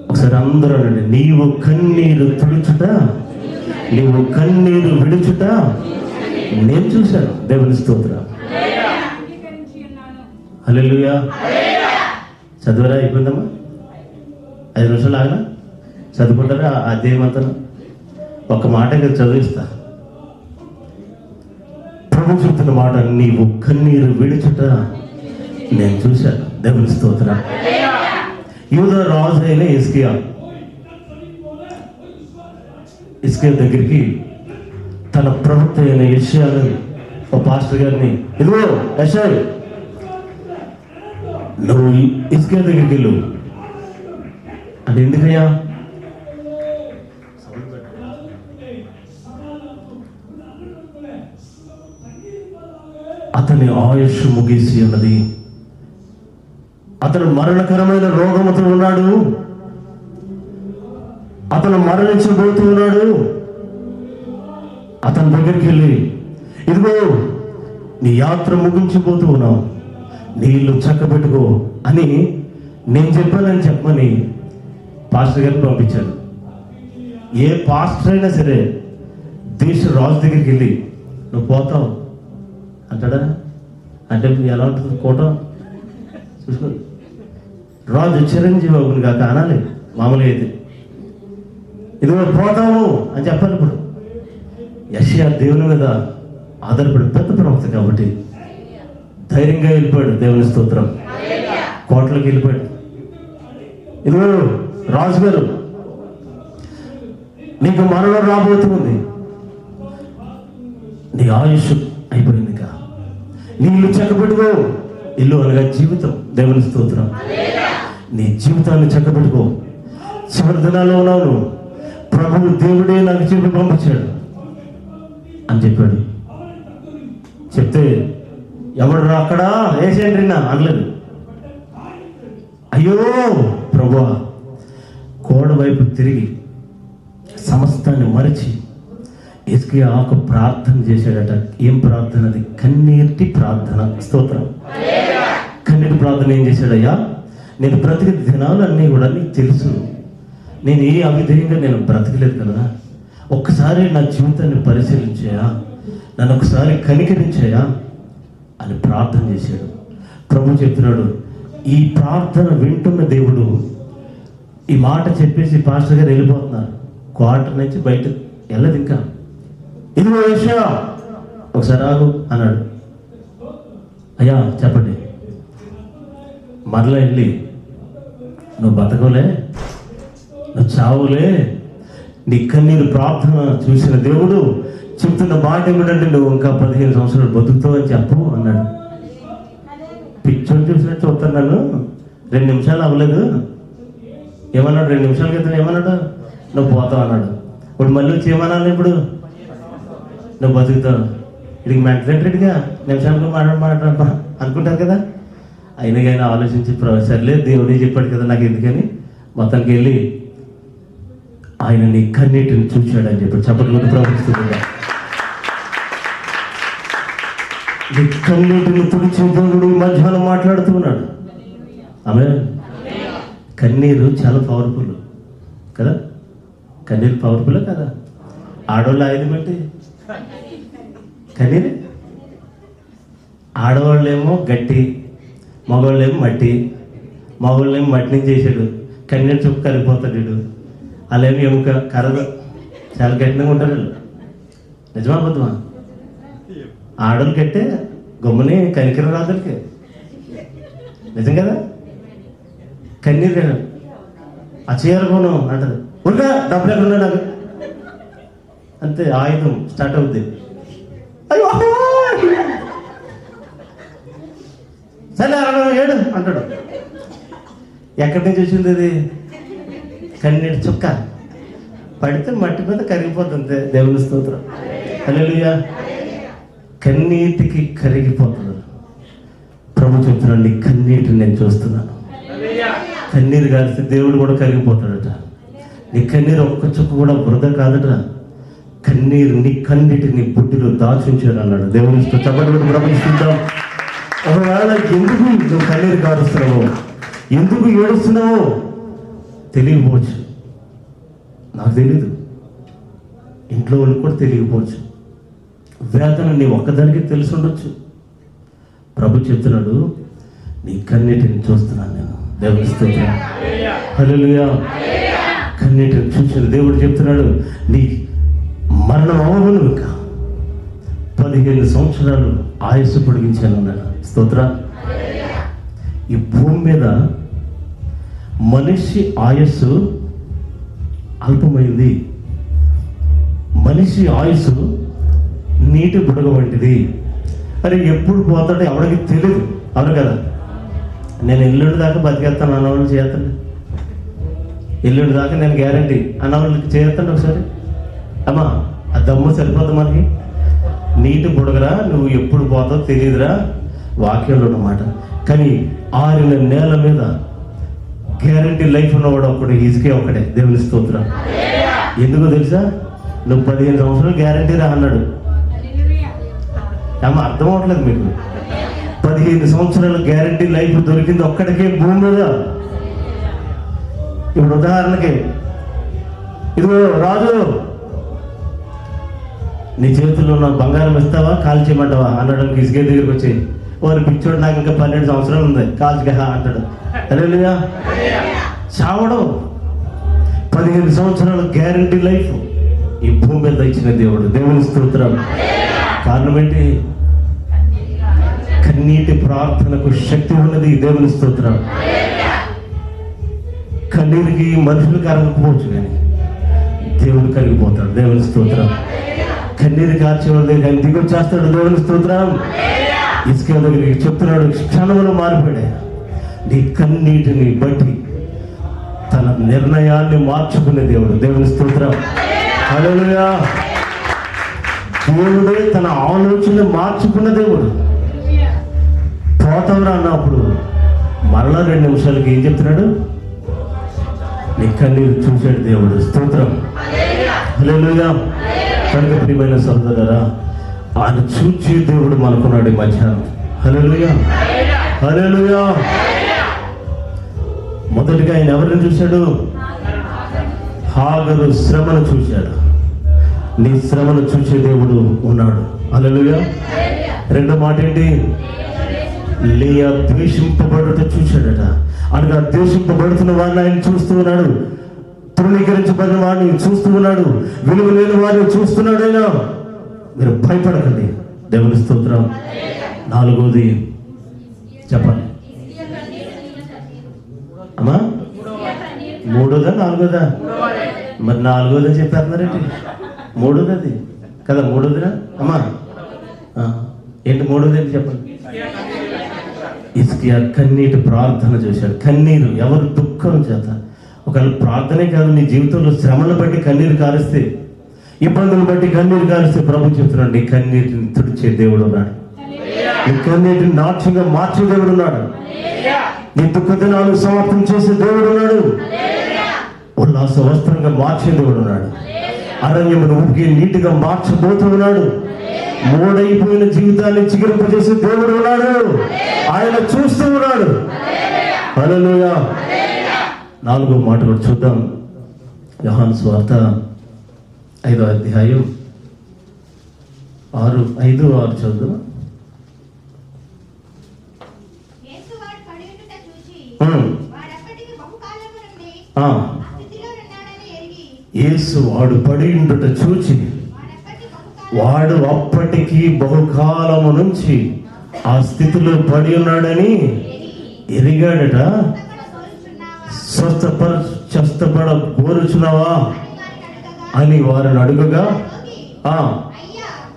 Speaker 1: ఒకసారి అందరూ అనండి, నీవు కన్నీరు తుడుచుట, నీవు కన్నీరు విడుచుట నేను చూశాను. దేవుని స్తోత్రం. హల్లెలూయా. చదువురా, అయిపోయిందమ్మా. 5 నిమిషాలు ఆగనా? చదువుకుంటారా అధ్యాయమంతా? ఒక మాట చదివిస్తా. ప్రభు చెప్తున్న మాట, నీవు కన్నీరు విడుచుట నేను చూశాను. దేవుని స్తోత్రం. యూదా రాజు అయిన హిజ్కియా దగ్గరికి తన ప్రవక్త అయిన యెషయాను, ఒక పాస్టర్ గారిని, ఇదిగో యెషయా, నువ్వు హిజ్కియా దగ్గరికి వెళ్ళు అంటే, ఎందుకయ్యా? అతని ఆయుష్ ముగిసి ఉన్నది, అతను మరణకరమైన రోగముతో ఉన్నాడు, అతను మరణించబోతూ ఉన్నాడు. అతని దగ్గరికి వెళ్ళి, ఇదిగో నీ యాత్ర ముగించిపోతూ ఉన్నావు, నీళ్లు చక్కబెట్టుకో అని నేను చెప్పానని చెప్పమని పాస్టర్ గారిని పంపించాడు. ఏ పాస్టర్ అయినా సరే దేశ రాజు దగ్గరికి వెళ్ళి నువ్వు పోతావు అంటాడా? అంటే ఎలా ఉంటుంది కోటం చూసుకో. రాజు చిరంజీవి అవును కాక అనాలి మామూలుగా అయితే. ఇదిగో పోతావు అని చెప్పాలి. ఇప్పుడు యెషయా దేవుని మీద ఆధారపడి పెద్ద ప్రవక్త కాబట్టి ధైర్యంగా వెళ్ళిపోయాడు. దేవుని స్తోత్రం. కోటలోకి వెళ్ళిపోయాడు. ఇదిగో రాజుగారు, నీకు మరణం రాబోతుంది, నీ ఆయుష్ అయిపోయింది, ఇంకా నీళ్ళు చక్కబెట్టుకో. ఇల్లు అనగా జీవితం. దేవుని స్తోత్రం. నీ జీవితాన్ని చక్కబెట్టుకో. చివరి దినాల్లో ఉన్నాను, ప్రభువు దేవుడే నాకు చెప్పి పంపించాడు అని చెప్పాడు. చెప్తే ఎవడు అక్కడ వేసేయండినా అనలేదు. అయ్యో ప్రభువా, కోడ వైపు తిరిగి సమస్తాన్ని మరిచి హిజ్కియా ఒక ప్రార్థన చేశాడట. ఏం ప్రార్థన అది? కన్నీటి ప్రార్థన. స్తోత్రం. కన్నీటి ప్రార్థన ఏం చేశాడయ్యా? నేను బ్రతికి దినాలు అన్నీ కూడా నీకు తెలుసు, నేను ఏ అవిధేయంగా నేను బ్రతకలేదు కదా, ఒక్కసారి నా జీవితాన్ని పరిశీలించాయా, నన్ను ఒకసారి కనికరించాయా అని ప్రార్థన చేశాడు. ప్రభు చెప్తున్నాడు, ఈ ప్రార్థన వింటున్న దేవుడు ఈ మాట చెప్పేసి పాస్టర్ గారు వెళ్ళిపోతున్నారు, క్వార్టర్ నుంచి బయట వెళ్ళదు ఇంకా. ఇదిగో యెషయా ఒకసారి ఆగు అన్నాడు. అయ్యా చెప్పండి. మరలా వెళ్ళి, నువ్వు బతకవులే, నువ్వు చావులే, నీ కన్నీరు ప్రార్థన చూసిన దేవుడు చెప్తున్న మాట ఏమిటంటే, నువ్వు ఇంకా 15 సంవత్సరాలు బతుకుతావు అని చెప్పు అన్నాడు. పిచ్చోని చూసినట్టు చూస్తాను నన్ను. 2 నిమిషాలు అవ్వలేదు. ఏమన్నాడు? 2 నిమిషాల క్రితం ఏమన్నాడు? నువ్వు పోతావు అన్నాడు. ఇప్పుడు మళ్ళీ వచ్చి ఏమన్నాను? ఇప్పుడు నువ్వు బతుకుతావు. ఇది మెంటలేటెడ్గా నిమిషాలకు మాట్లాడమా అనుకుంటారు కదా. అయినా కానీ ఆలోచించి సర్లే దేవుడే చెప్పాడు కదా నాకు ఎందుకని మొత్తానికి వెళ్ళి ఆయన నీ కన్నీటిని చూశాడు అని చెప్పి చప్పట్లు ప్రవర్తిస్తుందా. నీ కన్నీటిని తుడిచే దేవుడు మధ్యాహ్నం మాట్లాడుతున్నాడు. ఆమె కన్నీరు చాలా పవర్ఫుల్ కదా. కన్నీరు పవర్ఫుల్ కదా. ఆడవాళ్ళు ఆయుధం ఏంటి? కన్నీరు. ఆడవాళ్ళేమో గట్టి, మగవాళ్ళేమో మట్టి. మగవాళ్ళేమో మట్టి నుంచి చేశాడు, కన్నీరు చుక్క కరిగిపోతాడు వీడు. వాళ్ళేమో ఎముక కరదు, చాలా గట్టిగా ఉంటారు వీళ్ళు. నిజమా అబద్ధమా? ఆడవాళ్ళు కట్టే గమ్ముని కనికరం రాదులకి. నిజం కదా. కన్నీరు ఆ చీర కొను అంటది, ఉన్నా డబ్బులు ఎక్కడ నాకు అంతే, ఆయుధం స్టార్ట్ అవుద్ది. అయ్యో సరే ఏడు అంటాడు. ఎక్కడి నుంచి వచ్చింది అది? కన్నీటి చుక్క పడితే మట్టి మీద కరిగిపోతుంది. దేవుని స్తోత్రం. హల్లెలూయా. కన్నీటికి కరిగిపోతుంది. ప్రభు చెప్తున్నాడు, నీ కన్నీటిని నేను చూస్తున్నాను. కన్నీరు కాలిస్తే దేవుడు కూడా కరిగిపోతాడట. నీ కన్నీరు ఒక్క చుక్క కూడా వృధా కాదట. కన్నీరు నీ కన్నీటిని బుడ్డిలో దాచుంచాడు అన్నాడు. దేవుని చెప్పబడి ప్రపంచుకుంటాం. ఒకవేళ ఎందుకు నువ్వు కన్నీరు కారుస్తున్నావో, ఎందుకు ఏడుస్తున్నావో తెలియకపోవచ్చు. నాకు తెలీదు, ఇంట్లో వాళ్ళకి కూడా తెలియకపోవచ్చు. వేదన నీ ఒక్కదానికి తెలిసి ఉండొచ్చు. ప్రభు చెప్తున్నాడు, నీ కన్నీటిని చూస్తున్నాను నేను. దేవుని స్తోత్రం. హల్లెలూయా. కన్నీటిని చూసిన దేవుడు చెప్తున్నాడు, నీ మరణం అవ్వను ఇంకా 15 సంవత్సరాలు ఆయుస్సు పొడిగించాను అన్నాడు. స్తోత్ర. ఈ భూమి మీద మనిషి ఆయుస్సు అల్పమైంది. మనిషి ఆయుస్సు నీటి బుడగ వంటిది. అరే ఎప్పుడు పోతాడో ఎవరికి తెలియదు. అవును కదా? నేను ఎల్లుండి దాకా బతికేస్తాను అన్నవాళ్ళు చేస్తాను. ఎల్లుండి దాకా నేను గ్యారంటీ అన్నవాళ్ళకి చేస్తాను. ఒకసారి అమ్మా ఆ దమ్ము సరిపోతుంది మనకి. నీటి బుడగరా, నువ్వు ఎప్పుడు పోతావు తెలియదురా, వాక్యంలో ఉన్నమాట. కానీ ఆరిన నేల మీద గ్యారంటీ లైఫ్ ఉన్నవాడు ఒకడు, ఇసుకే ఒకడే. దేవుని స్తోత్రం. ఎందుకో తెలుసా? నువ్వు 15 సంవత్సరాలు గ్యారంటీ రా అన్నాడు. అమ్మ అర్థం అవ్వట్లేదు మీకు? 15 సంవత్సరాలు గ్యారంటీ లైఫ్ దొరికింది ఒక్కడికే భూమి మీద. ఇప్పుడు ఉదాహరణకి ఇదిగో రాజు, నీ చేతుల్లో ఉన్న బంగారం ఇస్తావా కాల్చేయమంటావా అన్నాడు. ఇసుకే దగ్గరికి వచ్చి, వారు పిచ్చోడు, నాకు ఇంకా 12 సంవత్సరాలు ఉంది, కాల్చిగా అంటాడు. అదేలేదా చావడం. 15 సంవత్సరాలు గ్యారంటీ లైఫ్ ఈ భూమి మీద ఇచ్చిన దేవుడు. దేవుని స్తోత్రం. కారణం ఏంటి? కన్నీటి ప్రార్థనకు శక్తి ఉన్నది. దేవుని స్తోత్రం. కన్నీరికి మనుషులు కరగకపోవచ్చు, కానీ దేవుడు కరిగిపోతాడు. దేవుని స్తోత్రం. కన్నీరు కార్చేవాళ్ళ దగ్గర ఆయన దిగొచ్చేస్తాడు. దేవుని స్తోత్రం. ఇసుక దగ్గరికి చెప్తున్నాడు, క్షణంలో మారిపోయాడు. నీ కన్నీటిని బట్టి తన నిర్ణయాన్ని మార్చుకునే దేవుడు. దేవుని స్తోత్రం. హల్లెలూయా. దేవుడే తన ఆలోచన మార్చుకున్న దేవుడు. పోతవరా అన్నప్పుడు మరలా 2 నిమిషాలకి ఏం చెప్తున్నాడు? నీ కన్నీరు చూశాడు దేవుడు. స్తోత్రం. హల్లెలూయా. కనుక ప్రియమైన సోదరులారా, ఆయన చూచి దేవుడు మనకున్నాడు ఈ మధ్యాహ్నం. హల్లెలూయా. హల్లెలూయా. మొదటిగా ఆయన ఎవరిని చూశాడు? హాగరు శ్రమను చూశాడు. నీ శ్రమను చూసే దేవుడు ఉన్నాడు. హల్లెలూయా. రెండో మాట ఏంటి? లేయా ద్వేషింపబడుట చూశాడట. అనగా ద్వేషింపబడుతున్న వారిని ఆయన చూస్తూ ఉన్నాడు. తృణీకరించబడిన వాడిని చూస్తూ ఉన్నాడు. విలువ లేని వారిని చూస్తున్నాడు ఆయన. మీరు భయపడకండి. దేవుని స్తోత్రం. 4వది చెప్పండి అమ్మా. 3వదా 4వదా? మరి 4వది చెప్పేస్తున్నారేంటి? 3వది అది కదా? 3వదినా అమ్మా? ఏంటి 3వది ఏంటి చెప్పండి. హిజ్కియా కన్నీటి ప్రార్థన చేశాడు. కన్నీరు ఎవరు దుఃఖం చేత. ఒకవేళ ప్రార్థనే కాదు, నీ జీవితంలో శ్రమను బట్టి కన్నీరు కారిస్తే, ఇబ్బందులు బట్టి కన్నీరు కారిస్తే, ప్రభు చెప్తున్నాడు, నీ కన్నీటిని తుడిచే దేవుడు ఉన్నాడు. నీ కన్నీటిని నాట్యంగా మార్చే దేవుడు ఉన్నాడు. నీ దుఃఖ దినాలు సమాప్తం చేసే దేవుడు ఉన్నాడు. ఉల్లాస వస్త్రంగా మార్చే దేవుడు ఉన్నాడు. అరణ్యమును ఊపికి నీటిగా మార్చబోతూ ఉన్నాడు. మూడైపోయిన జీవితాన్ని చిగురింపజేసే దేవుడు ఉన్నాడు. ఆయన చూస్తూ ఉన్నాడు. హల్లెలూయా. 4వ మాట కూడా చూద్దాం. యోహాను సువార్త 5వ అధ్యాయం 5-6 చూద్దాం. యేసు వాడు పడి ఉండుట చూచి వాడు అప్పటికి బహుకాలము నుంచి ఆ స్థితిలో పడి ఉన్నాడని ఎరిగాడట. స్వస్థపడ కోరుచున్నావా అని వారిని అడుగగా,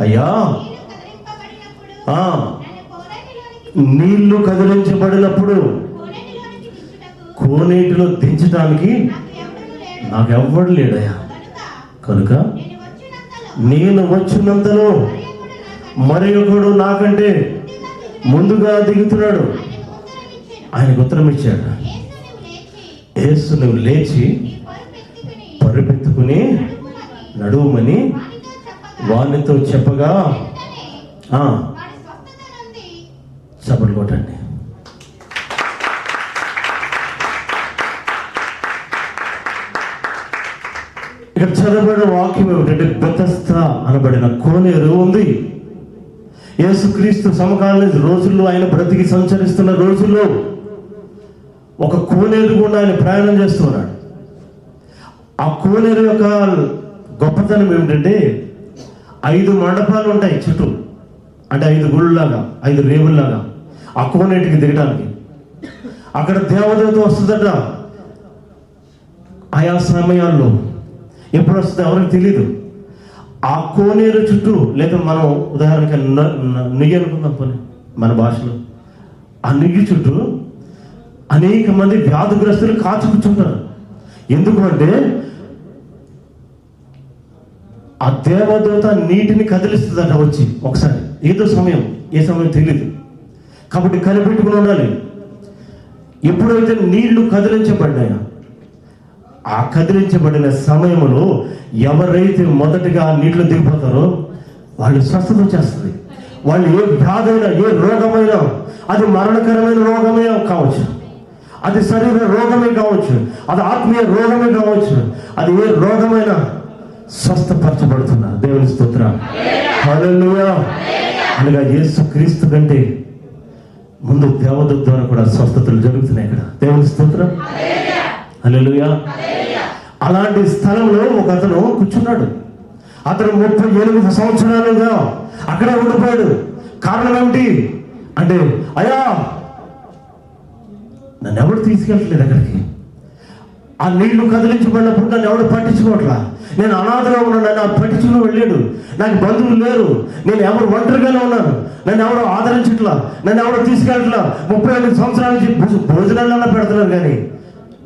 Speaker 1: అయ్యా ఆ నీళ్లు కదిలించబడినప్పుడు కోనేటిలో దించడానికి నాకెవ్వడు లేడయ్యా. కనుక నేను వచ్చినంతలో మరి ఒకడు నాకంటే ముందుగా దిగుతున్నాడు. ఆయనకు ఉత్తరం ఇచ్చాడు. యేసు నువ్వు లేచి పరుపెత్తుకుని నడువుమని వానితో చెప్పగా చప్పట్లు కొట్టండి. ఇక్కడ చదవబడిన వాక్యం ఏమిటంటే బెతస్దా అనబడిన కోనేరు ఉంది. యేసుక్రీస్తు సమకాలీన రోజుల్లో ఆయన బ్రతికి సంచరిస్తున్న రోజుల్లో ఒక కోనేరు గుండా ఆయన ప్రయాణం చేస్తున్నాడు. ఆ కోనేరు యొక్క గొప్పతనం ఏమిటంటే 5 మండపాలు ఉంటాయి చుట్టూ, అంటే 5 గుళ్ళలాగా 5 రేవుల్లాగా ఆ కోనేటికి దిగడానికి. అక్కడ దేవదేవత వస్తుందట. ఆయా సమయాల్లో ఎప్పుడు వస్తుందో ఎవరికి తెలీదు. ఆ కోనేరు చుట్టూ, లేదా మనం ఉదాహరణకి నెయ్యి అనుకుందాం పని మన భాషలో, ఆ నెయ్యి చుట్టూ అనేక మంది వ్యాధిగ్రస్తులు కాచి కూర్చుంటారు. ఎందుకంటే ఆ దేవదూత నీటిని కదిలిస్తుందట వచ్చి ఒకసారి, ఏదో సమయం, ఏ సమయం తెలియదు. కాబట్టి కనిపెట్టుకుని ఉండాలి. ఎప్పుడైతే నీళ్లు కదిలించబడ్డాయో ఆ కదిలించబడిన సమయంలో ఎవరైతే మొదటిగా నీటిలో దిగిపోతారో వాళ్ళు స్వస్థత వచ్చేస్తుంది. వాళ్ళు ఏ వ్యాధైనా, ఏ రోగమైనా, అది మరణకరమైన రోగమే కావచ్చు, అది శరీర రోగమే కావచ్చు, అది ఆత్మీయ రోగమే కావచ్చు, అది ఏ రోగమైనా స్వస్థపరచబడుతున్నారు. దేవుని స్తోత్రం. హల్లెలూయా. అనగా యేసుక్రీస్తు కంటే ముందు దేవదూత ద్వారా కూడా స్వస్థతలు జరుగుతున్నాయి ఇక్కడ. దేవుని స్తోత్రం. హల్లెలూయా. అలాంటి స్థలంలో ఒక అతను కూర్చున్నాడు. అతను 38 సంవత్సరాలుగా అక్కడే ఉండిపోయాడు. కారణం ఏమిటి అంటే, అయ్యా నన్ను ఎవడు తీసుకెళ్ళట్లేదు అక్కడికి. ఆ నీళ్లు కదిలించబడినప్పుడు నన్ను ఎవడు పట్టించుకోవట్లా. నేను అనాథగా ఉన్నాను, నన్ను పట్టించుకుని వెళ్ళాడు. నాకు బంధువులు లేరు, నేను ఎవరు ఒంటరిగానే ఉన్నాను, నన్ను ఎవరు ఆదరించట్లా, నన్ను ఎవరు తీసుకెళ్ళట్లా. 38 సంవత్సరాల నుంచి భోజనాలన్నా పెడుతున్నారు కానీ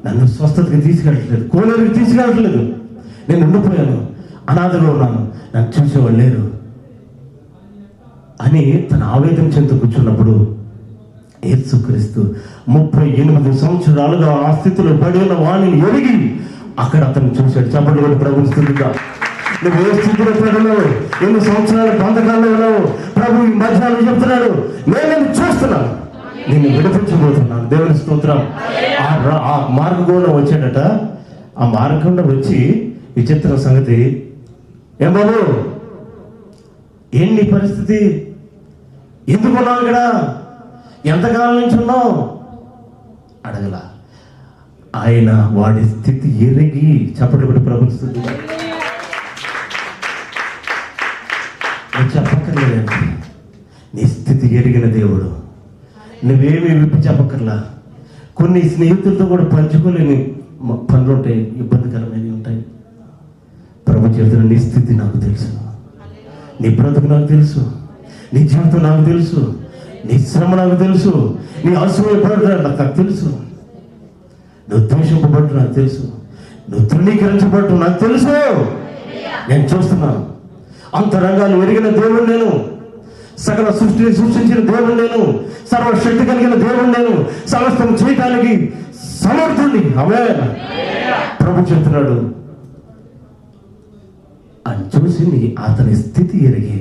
Speaker 1: నన్ను స్వస్థతకి తీసుకెళ్ళట్లేదు, కోనేరుకి తీసుకెళ్ళట్లేదు. నేను ఉండిపోయాను, అనాథగా ఉన్నాను, నన్ను చూసేవాళ్ళు లేరు అని తన ఆవేదన చెందుతూ కూర్చున్నప్పుడు యేసుక్రీస్తు 38 సంవత్సరాలుగా ఆ స్థితిలో పడి ఉన్న వాణిని ఎరిగి అక్కడ అతను చూశాడు. చప్పట్లు కూడా ప్రవహిస్తుందిగా. నువ్వు ఏ స్థితిలో పడినావు, ఎన్ని సంవత్సరాల బంధకాల్లో ఉన్నావు, ప్రభు ఈ మధ్యాహ్నం చెప్తున్నాడు, నేను చూస్తున్నాను, నేను విడిపించబోతున్నాను. దేవుని స్తోత్రం. ఆ మార్గం గుండా వచ్చాడట. ఆ మార్గం గుండా వచ్చి విచిత్ర సంగతి, ఏం బాబు ఏంటి పరిస్థితి, ఎందుకున్నావు ఇక్కడ, ఎంతకాలం నుంచి ఉన్నావు అడగల. ఆయన వాడి స్థితి ఎరిగి చప్పట్లు కూడా ప్రవహిస్తుంది. చెప్పక్కర్లేదండి, నీ స్థితి ఎరిగిన దేవుడు. నువ్వేమీ విప్పి చెప్పక్కర్లా. కొన్ని స్నేహితులతో కూడా పంచుకోలేని పనులు ఉంటాయి, ఇబ్బందికరమైనవి ఉంటాయి. ప్రభు చెబుతున్న నీ స్థితి నాకు తెలుసు, నీ బ్రతుకు నాకు తెలుసు, నీ జీవితం నాకు తెలుసు, నీ శ్రమ నాకు తెలుసు, నీ అసూయపడ్డా నాకు తెలుసు, నువ్వు ద్వేషింపబడ్డు నాకు తెలుసు, నువ్వు తృణీకరించబడ్డు నాకు తెలుసు. నేను చూస్తున్నాను. అంతరంగాలు ఎరిగిన దేవుడు నేను, సకల సృష్టిని సృష్టించిన దేవుడు నేను, సర్వశక్తి కలిగిన దేవుడు నేను, సమస్తం చేయటానికి సమర్థుడిని. ఆమేన్. ప్రభు చెప్తున్నాడు. అని చూసి అతని స్థితి ఎరిగి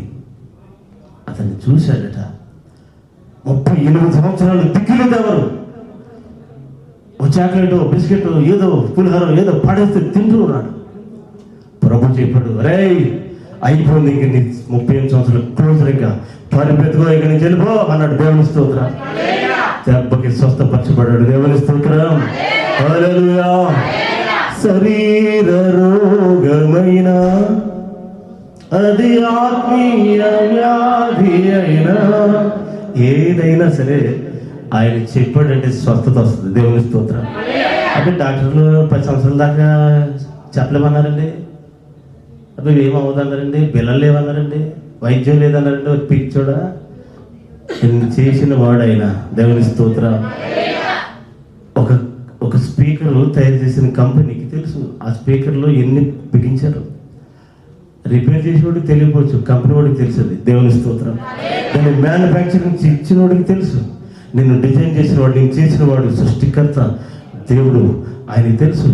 Speaker 1: అతన్ని చూశాడట. 38 సంవత్సరాలు దిక్కులేదు ఎవరు. ఓ చాక్లెట్, బిస్కెట్, ఏదో పులిహోర ఏదో పడేస్తే తింటూ ఉన్నాడు. ప్రభు చెప్పాడు, రే అయిపోయింది, ఇంక నీ 38 సంవత్సరాలు క్లోజ్, ఇంకా పరిపెత్తుకో, ఇక నుంచి వెళ్ళిపో అన్నాడు. దేవుని స్తోత్రం. దెబ్బకి స్వస్థపరచబడ్డాడు. దేవుని స్తోత్రం. హల్లెలూయా. శరీర రోగమైన, అది ఆత్మీయ వ్యాధి అయినా, ఏదైనా సరే ఆయన చెప్పాడంటే స్వస్థత వస్తుంది. దేవుని స్తోత్రం. అంటే డాక్టర్లు 10 సంవత్సరాల దాకా చెప్పలేమన్నారండి, అవి ఏమవుదన్నారండి, బిల్లలు లేవన్నారండి, వైద్యం లేదన్నారండి. పిచ్చోడా, ఎన్ని చేసిన వాడైనా దేవుని స్తోత్ర. ఒక ఒక స్పీకర్ తయారు చేసిన కంపెనీకి తెలుసు ఆ స్పీకర్లో ఎన్ని బిగించారు. రిపేర్ చేసేవాడికి తెలియకపోవచ్చు, కంపెనీ వాడికి తెలుసు. దేవుని స్తోత్రం. దాన్ని మ్యానుఫ్యాక్చరింగ్ ఇచ్చిన వాడికి తెలుసు. నిన్ను డిజైన్ చేసిన వాడు, నేను చేసిన వాడు, సృష్టికర్త దేవుడు, ఆయనకి తెలుసు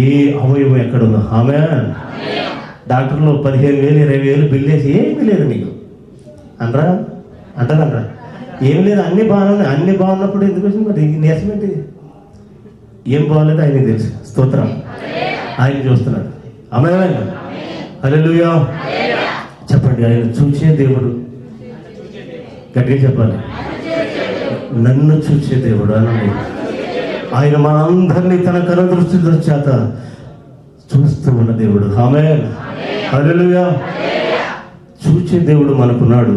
Speaker 1: ఏ అవయవం ఎక్కడ ఉందో. ఆమె డాక్టర్లో 15,000 20,000 బిల్ చేసి ఏమీ లేదు నీకు అనరా, అంటారా? ఏమి లేదు, అన్ని బాగున్నాయి. అన్ని బాగున్నప్పుడు ఎందుకు వచ్చింది మరి నీరసం ఏంటి? ఏం బాగలేదు ఆయనకి తెలుసు. స్తోత్రం. ఆయన చూస్తున్నాడు. ఆమె హల్లెలూయా చెప్పండి. ఆయన చూసే దేవుడు. గట్టిగా చెప్పాలి, నన్ను చూసే దేవుడు అనండి. ఆయన మా అందరినీ తన కనుదృష్టి చేత చూస్తూ ఉన్న దేవుడు. ఆమేన్ హల్లెలూయా. చూచే దేవుడు మనకున్నాడు,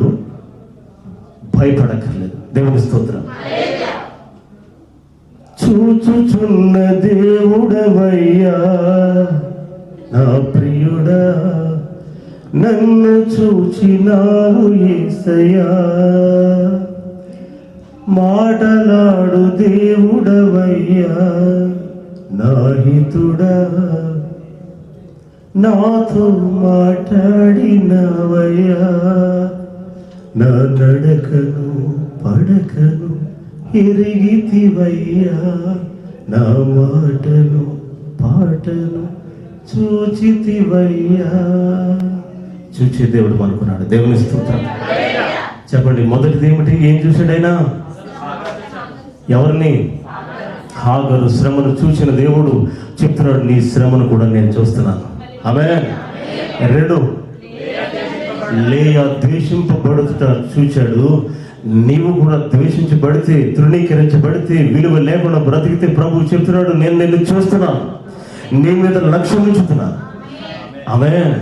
Speaker 1: భయపడక్కర్లేదు. దేవుని స్తోత్రం. చూచుచున్న దేవుడవయ్యా నా ప్రియుడా, నన్ను చూచినావు యేసయ్యా. మాటలాడు దేవుడవయ్యా నా హితుడా, నాతో మాట్లాడినవయ్యా. నా నడకను పడకను ఎరిగితివయ్యా, నా మాటను పాటను చూచితివయ్యా. చూచే దేవుడు అనుకున్నాడు. దేవుని స్తోత్రం. చెప్పండి, మొదటిది ఏమిటి? ఏం చూశాడైనా? ఎవరిని? హాగరు శ్రమను చూసిన దేవుడు చెప్తున్నాడు, నీ శ్రమను కూడా నేను చూస్తున్నాను. ఆమేన్. 2, లేయా ద్వేషింపబడుట చూచాడు. నీవు కూడా ద్వేషించబడితే, తృణీకరించబడితే, విలువ లేకుండా బ్రతికితే ప్రభువు చెప్తున్నాడు, నేను నిన్ను చూస్తున్నాను, నీ మీద లక్ష్యం ఉంచుతున్నాను. ఆమేన్.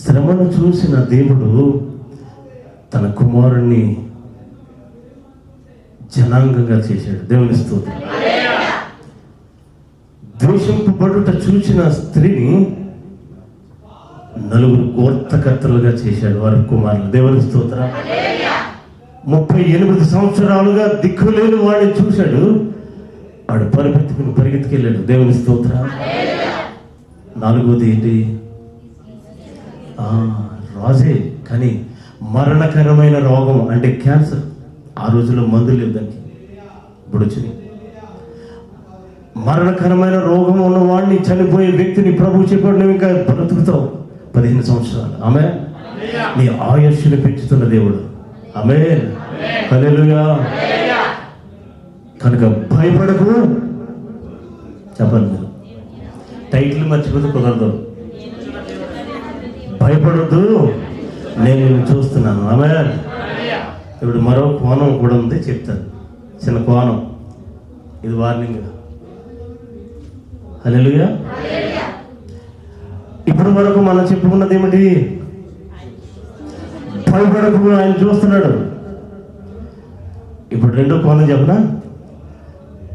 Speaker 1: శ్రమను చూసిన దేవుడు తన కుమారుణ్ణి జనాంగంగా చేశాడు. దేవుని స్తోత్రం. ద్వేషింపబడుట చూసిన స్త్రీని 4 గోత్రకర్తలుగా చేశాడు వారి కుమారులు. దేవుని స్తోత్రం. 38 సంవత్సరాలుగా దిక్కులేని వాడిని చూశాడు, వాడు పరిగెత్తుకెళ్ళాడు. దేవుని స్తోత్రం. 4వది ఏంటి? రాజే, కానీ మరణకరమైన రోగం అంటే క్యాన్సర్. ఆ రోజుల్లో మందులు లేవు దానికి, ఇప్పుడు వచ్చింది. మరణకరమైన రోగం ఉన్న వాడిని, చనిపోయే వ్యక్తిని ప్రభు చెప్పాడు, నువ్వు ఇంకా బ్రతుకుతావు 15 సంవత్సరాలు. ఆమె నీ ఆయుష్ని పెంచుతున్న దేవుడు. ఆమేన్ హల్లెలూయా. కనుక భయపడకు. చెప్పండి, మీరు టైటిల్ మర్చిపోతే కుదరదు. భయపడద్దు, నేను నిన్ను చూస్తున్నాను. ఆమేన్. ఇప్పుడు మరో కోణం కూడా ఉంది, చెప్తాను. చిన్న కోణం, ఇది వార్నింగ్. హల్లెలూయా. ఇప్పుడు వరకు మనం చెప్పుకున్నది ఏమిటి? భయపడకు, ఆయన చూస్తున్నాడు. ఇప్పుడు 2వ కోణం చెప్పనా?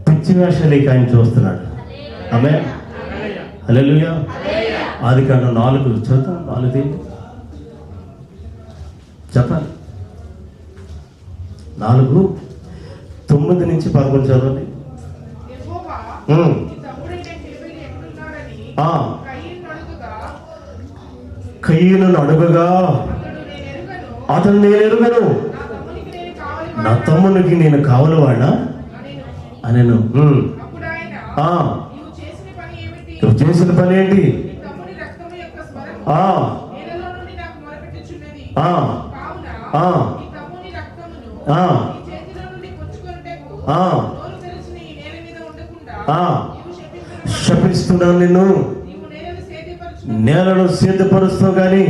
Speaker 1: పిచ్చి వేషాలకి ఆయన చూస్తున్నాడు. ఆమేన్ హల్లెలూయా. ఆదికాండం 4 చదువుతాం. 4 చెప్పాలి. 4, 9 నుంచి 11 చదవండి. కయీనును అడుగగా అతను, నేను ఎరుగను, నా తమ్మునికి నేను కావలవాడా అనెను. నువ్వు చేసిన పని ఏంటి? శపిస్తున్నాను నిన్ను, నేలను సిద్ధపరుస్తావు కానీ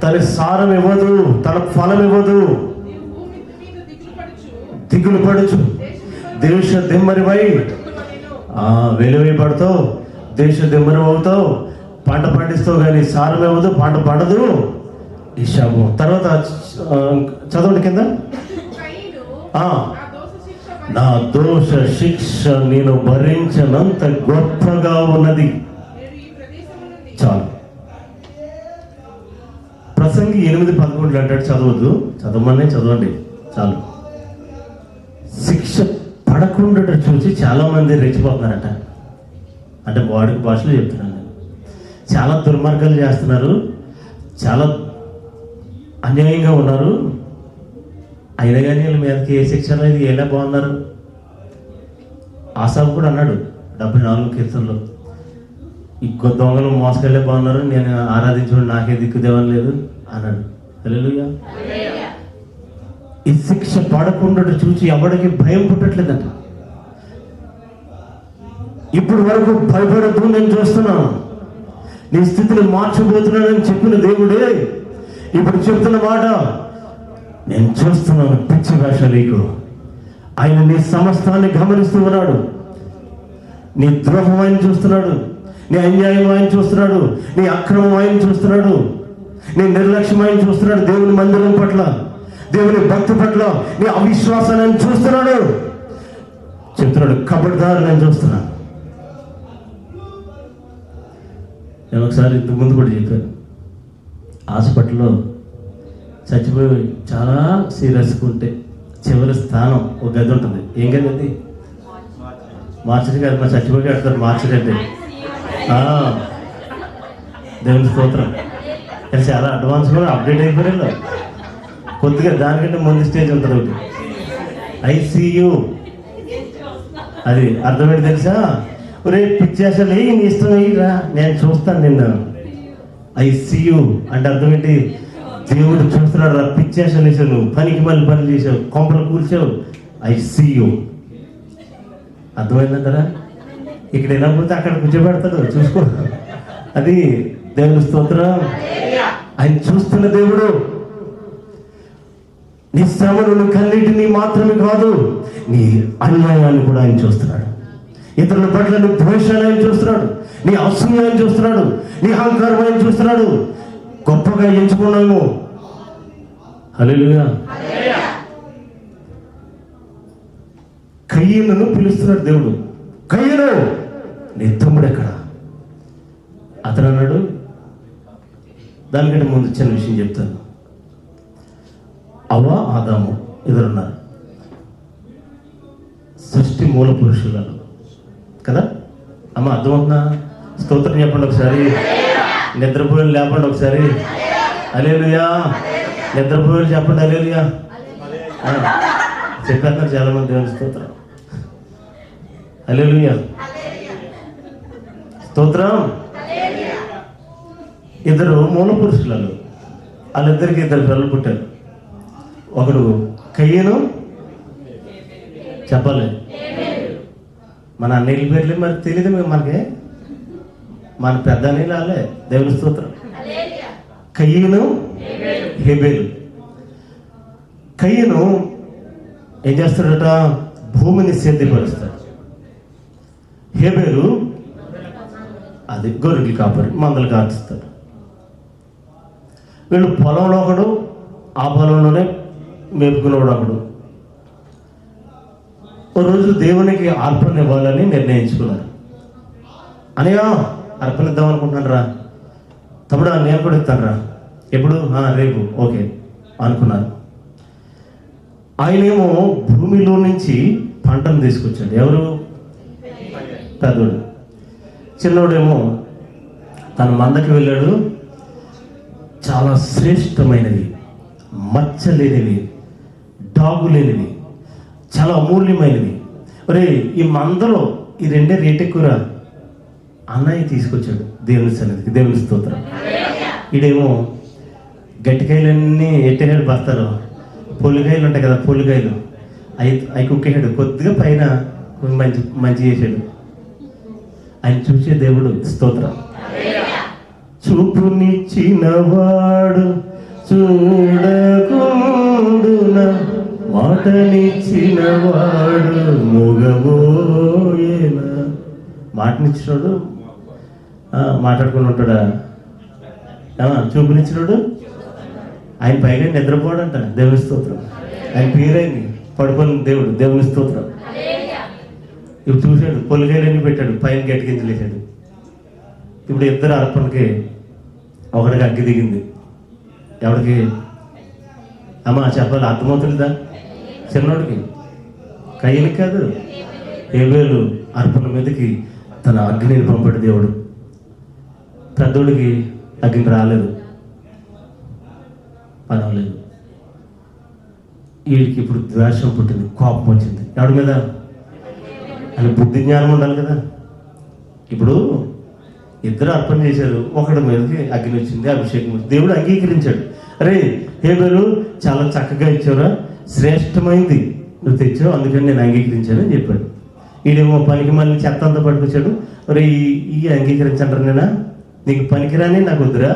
Speaker 1: తన సారం ఇవ్వదు, తన ఫలం ఇవ్వదు. దిగులు పడుచు దేశ దిమ్మరివై వెలువైపడతావు, దేశ దిమ్మరి అవుతావు, పంట పండిస్తావు కానీ సారం ఇవ్వదు, పంట పండదు. ఈ శాపం. తర్వాత చదవండి కింద. నా దోష శిక్ష నేను భరించనంత గొప్పగా ఉన్నది. చాలు. ప్రసంగి 8:11 అంటాడు, చదవద్దు, చదవమనే చదవండి చాలు. శిక్ష పడకుండా చూసి చాలా మంది రెచ్చిపోతున్నారట. అంటే వాడికి భాషలో చెప్తున్నాను నేను. చాలా దుర్మార్గాలు చేస్తున్నారు, చాలా అన్యాయంగా ఉన్నారు, అయినా కానీ వీళ్ళ మీదకి ఏ శిక్ష అనేది ఎలా బాగున్నారు. ఆసాపు కూడా అన్నాడు 74 కీర్తనలో, ఇంకో దొంగలు మోసకెళ్ళే బాగున్నారు, నేను ఆరాధించుకోండి, నాకే దిక్కుదేవం లేదు అన్నాడు. హల్లెలూయా. ఈ శిక్ష పడకుండా చూసి ఎవడికి భయం పుట్టట్లేదంట. ఇప్పుడు వరకు భయపడద్దు, నేను చూస్తున్నాను, నీ స్థితిని మార్చబోతున్నానని చెప్పిన దేవుడే ఇప్పుడు చెప్తున్న మాట నేను చూస్తున్నాను. పిచ్చి భాష నీకు. ఆయన నీ సమస్తాన్ని గమనిస్తూ ఉన్నాడు. నీ ద్రోహం ఆయన చూస్తున్నాడు, నీ అన్యాయం ఆయన చూస్తున్నాడు, నీ అక్రమం ఆయన చూస్తున్నాడు, నీ నిర్లక్ష్యం ఆయన చూస్తున్నాడు, దేవుని మందిరం పట్ల, దేవుని భక్తి పట్ల నీ అవిశ్వాసాన్ని ఆయన చూస్తున్నాడు. చెప్తున్నాడు, కబడ్దారు నేను చూస్తున్నాను. నేను ఒకసారి ఇంతకు ముందు కూడా చెప్పాను, హాస్పిటల్లో చచ్చిపోయి చాలా సీరియస్గా ఉంటే చివరి స్థానం ఒక గది ఉంటుంది. ఏం గది అది? మార్చరీ కాదు, మా చచ్చిపోయి కడతారు మార్చరీ అంటే. దేవుని స్తోత్రం. చాలా అడ్వాన్స్ కూడా అప్డేట్ అయిపోయారు. కొద్దిగా దానికంటే ముందు స్టేజ్ ఉంటుంది ఒకటి, ఐసీయూ. అది అర్థమైంది తెలుసా? ఒరే పిచ్చేసలు నీ ఇష్టం అయ్యిరా, నేను చూస్తాను నిన్ను. ఐసీయూ అంటే అర్థం ఏంటి? దేవుడు చూస్తున్నాడు రా, పిచ్చేసలు వేసావు, నువ్వు పనికి మళ్ళీ పనులు చేసావు, కొంపలు కూర్చావు, ఐసీయూ. అర్థమైందంటారా? ఇక్కడ వెళ్ళకపోతే అక్కడ కూర్చోబెడతాడు, చూసుకో. అది దేవుని స్తోత్రం. ఆయన చూస్తున్న దేవుడు. నీ శ్రమను కన్నీటిని మాత్రమే కాదు, నీ అన్యాయాన్ని కూడా ఆయన చూస్తున్నాడు. ఇతరుల పట్ల నీ ద్వేషాన్ని ఆయన చూస్తున్నాడు, నీ అసూయాన్ని చూస్తున్నాడు, నీ అహంకారం ఆయన చూస్తున్నాడు. గొప్పగా ఎంచుకున్నాము. హల్లెలూయా. కయ్యను పిలుస్తున్నాడు దేవుడు. కయ్యను, నీ తమ్ముడు ఎక్కడ? అతను అన్నాడు, దానికంటే ముందు చిన్న విషయం చెప్తాను. అవ్వ ఆదాము ఎదురున్నారు, సృష్టి మూల పురుషులను కదా. అమ్మ అర్థమవుతుందా? స్తోత్రం చెప్పండి ఒకసారి. నిద్రపోయిన లేపండి ఒకసారి. హల్లెలూయా. నిద్రపోయిన చెప్పండి హల్లెలూయా. చెప్పేస్తున్నారు చాలా మంది. దేవుని స్తోత్రం. హల్లెలూయా. స్తోత్రం. ఇద్దరు మూల పురుషులలో, వాళ్ళిద్దరికి 2 పిల్లలు పుట్టారు. ఒకడు కయ్యను, చెప్పాలి మన అన్నయ్య పేర్లే మరి తెలియదు మనకి, మన పెద్ద అన్నయ్యలు వాళ్ళే. దేవుని స్తోత్రం. కయ్యను, హేబేలు. కయ్యను ఏం చేస్తాడట? భూమిని సిద్ధపరుస్తాడు. హేబేలు అది గొర్రెలు కాపరి, మందలు కాచుతాడు. వీళ్ళు పొలంలో ఒకడు, ఆ పొలంలోనే మేపుకునేవాడు ఒకడు. ఓ రోజు దేవునికి అర్పణ ఇవ్వాలని నిర్ణయించుకున్నారు. అనయ్య అర్పణ ఇద్దాం అనుకుంటున్నాను రా, తమ్ముడు నేను కూడా ఇస్తాను రా. ఎప్పుడు? రేపు. ఓకే అనుకున్నారు. ఆయనేమో భూమిలో నుంచి పంటను తీసుకొచ్చాడు. ఎవరు? పెద్దోడు. చిన్నోడేమో తన మందకి వెళ్ళాడు. చాలా శ్రేష్టమైనవి, మచ్చలేనివి, డాగు లేనివి, చాలా అమూల్యమైనవి. ఒరే ఈ మందలో ఈ 2 రేట్ ఎక్కువరా అన్నయ్య తీసుకొచ్చాడు దేవుని సన్నిధికి. దేవుని స్తోత్రం. ఈడేమో గట్టికాయలన్నీ ఎట్టేహాడు బస్తాలో. పొలికాయలు ఉంటాయి కదా, పొలికాయలు అవి కుక్కేసాడు. కొద్దిగా పైన మంచి మంచి చేశాడు. ఆయన చూసే దేవుడు. స్తోత్రం. చూపునిచ్చినవాడు చూడకుండున, మాటనిచ్చినవాడు మూగబోయేనా. మాటనిచ్చినోడు మాట్లాడుకుని ఉంటాడా? చూపునిచ్చినోడు ఆయన పైగా నిద్రపోడంట. దేవుని స్తోత్రం. ఆయన పేరైంది పడుకొని దేవుడు. దేవుని స్తోత్రం. ఇప్పుడు చూశాడు, పొలికాయలన్నీ పెట్టాడు, పైన గట్టికించలేశాడు. ఇప్పుడు 2 అర్పణకి ఒకటికి అగ్గి దిగింది. ఎవరికి అమ్మా చెప్పాలి, అర్థమవుతుందా? చిన్నోడికి, కయ్యనికి కాదు, హేబేలు అర్పణ మీదకి తన అగ్నిని పంపాడు దేవుడు. పెద్దోడికి అగ్ని రాలేదు, పని అవ్వలేదు. వీడికి ఇప్పుడు ద్వేషం పుట్టింది, కోపం వచ్చింది. ఎవడి మీద? అని బుద్ధి జ్ఞానం ఉండాలి కదా. ఇప్పుడు ఇద్దరు అర్పణ చేశారు, ఒకటి మీదకి అగ్ని వచ్చింది, అభిషేకం వచ్చింది. దేవుడు అంగీకరించాడు. అరే హేబేలు చాలా చక్కగా ఇచ్చావురా, శ్రేష్టమైంది నువ్వు తెచ్చావు, అందుకని నేను అంగీకరించాను అని చెప్పాడు. వీడేమో పనికి మళ్ళీ చెత్త అంతా పట్టుకొచ్చాడు. అరే ఈ అంగీకరించంటారు, నేనా నీకు పనికిరాని, నాకు వద్దురా,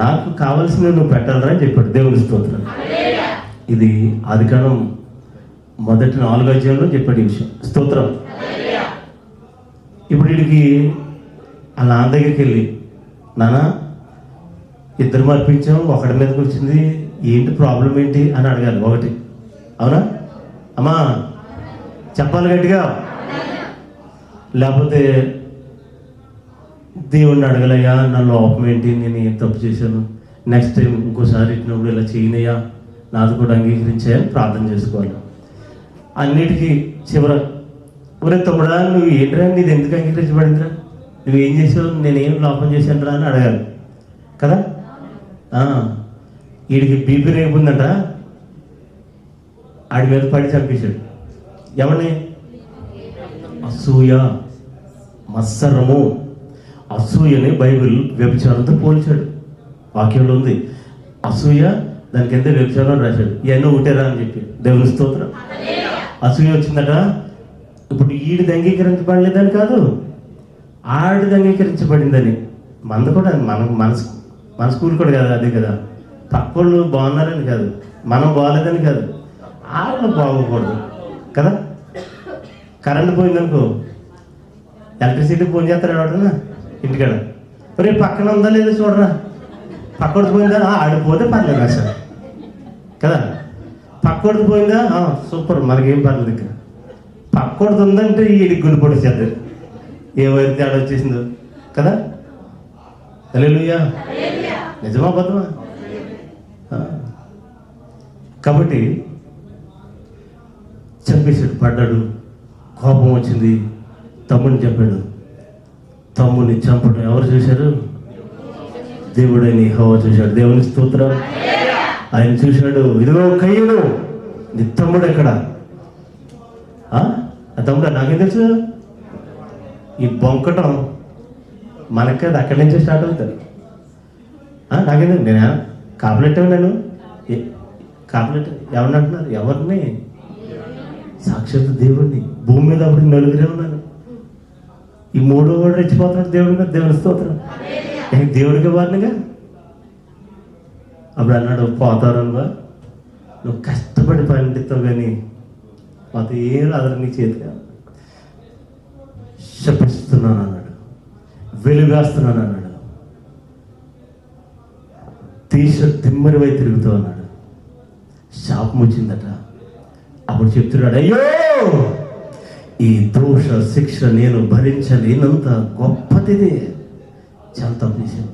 Speaker 1: నాకు కావాల్సినవి నువ్వు పెట్టాలరా అని చెప్పాడు. దేవుని స్తోత్రం. ఇది ఆదికాండం 4వ అధ్యాయంలో చెప్పాడు ఈ విషయం. స్తోత్రం. ఇప్పుడు వీడికి ఆ నాన్న దగ్గరికి వెళ్ళి, నాన్న ఇద్దరు మర్పించాం, ఒకటి మీదకి వచ్చింది, ఏంటి ప్రాబ్లం ఏంటి అని అడగాలి. ఒకటి, అవునా అమ్మా? చెప్పాలి గట్టిగా. లేకపోతే దేవుణ్ణి అడగలయ్యా, నా లోపం ఏంటి, నేను ఏం తప్పు చేశాను, నెక్స్ట్ టైం ఇంకోసారి ఇచ్చినప్పుడు ఇలా చేయనయ్యా, నాది కూడా అంగీకరించాయని ప్రార్థన చేసుకోవాలి. అన్నిటికీ చివర, ఒరే తమ్ముడా నువ్వు ఏంట్రా, నీది ఎందుకు అంగీకరించబడిందిరా, నువ్వేం చేసావు, నేనేం లోపం చేశానురా అని అడగాలి కదా. వీడికి బీపీ రేపుందంట, ఆడి మీద పడి చంపేశాడు. ఎవరిని? అసూయ, మత్సరము. అసూయని బైబిల్ వ్యభిచారంతో పోల్చాడు. వాక్యంలో ఉంది అసూయ, దానికి ఎంత వ్యభిచారం రాశాడు. ఇవన్నీ ఒకటేరా అని చెప్పి. దేవుని స్తోత్రం. అసూయ వచ్చిందట. ఇప్పుడు ఈడిది అంగీకరించబడలేదని కాదు, ఆడిది అంగీకరించబడిందని. మంద కూడా మన స్కూల్ కూడా కదా, అదే కదా. పక్కోళ్ళు బాగున్నారని కాదు, మనం బాగాలేదని కాదు, వాళ్ళు బాగోకూడదు కదా. కరెంట్ పోయిందనుకో, ఎలక్ట్రిసిటీ ఫోన్ చేస్తాడు ఎవడన్నా ఇంటికాడ, రేపు పక్కన ఉందా లేదా చూడరా, పక్కోడికి పోయిందా, ఆడిపోతే పర్లేదు అసలు కదా. పక్కోడికి పోయిందా, సూపర్, మనకేం పర్లేదు. ఇక్కడ పక్కోడిది ఉందంటే వీడికి గురిపొడి చేద్దాం, ఏమైతే తేడా వచ్చేసిందో కదా. హల్లెలూయా. నిజమా అబద్ధమా? కాబట్టి చంపేసాడు, పడ్డాడు, కోపం వచ్చింది, తమ్ముడిని చెప్పాడు. తమ్ముడిని చంపడం ఎవరు చూశారు? దేవుడైన యెహోవా చూశాడు. దేవుని స్తోత్రం. ఆయన చూశాడు, ఇదిగో కయ్యను, నీ తమ్ముడు ఎక్కడ? ఆ తమ్ముడు నాకేం తెలుసు? ఈ బొంకటం మనకి అది అక్కడి నుంచే స్టార్ట్ అవుతుంది. నాకేంది, నేను కాపలెట్టావు, నేను కాపలెట్ ఎవరిని అంటున్నారు? ఎవరిని? సాక్షాత్ దేవుడిని. భూమి మీద అప్పుడు నలుగురే ఉన్నారు, ఈ మూడో వాడు రెచ్చిపోతున్నాడు దేవుడి మీద. దేవుని స్తోత్రం. దేవుడికి వారినిగా అప్పుడు అన్నాడు, పోతారనువా, నువ్వు కష్టపడి పండిస్తావు కానీ మాతో ఏం రాదు నీ చేతిగా. శపిస్తున్నాను అన్నాడు, వెలుగాస్తున్నాను అన్నాడు, తిమ్మరివై తిరుగుతావు అన్నాడు. శాపం వచ్చిందట. అప్పుడు చెప్తున్నాడు, అయ్యో ఈ దోష శిక్ష నేను భరించలేనంత గొప్పదిదే, చాలా తప్పు చేశాను.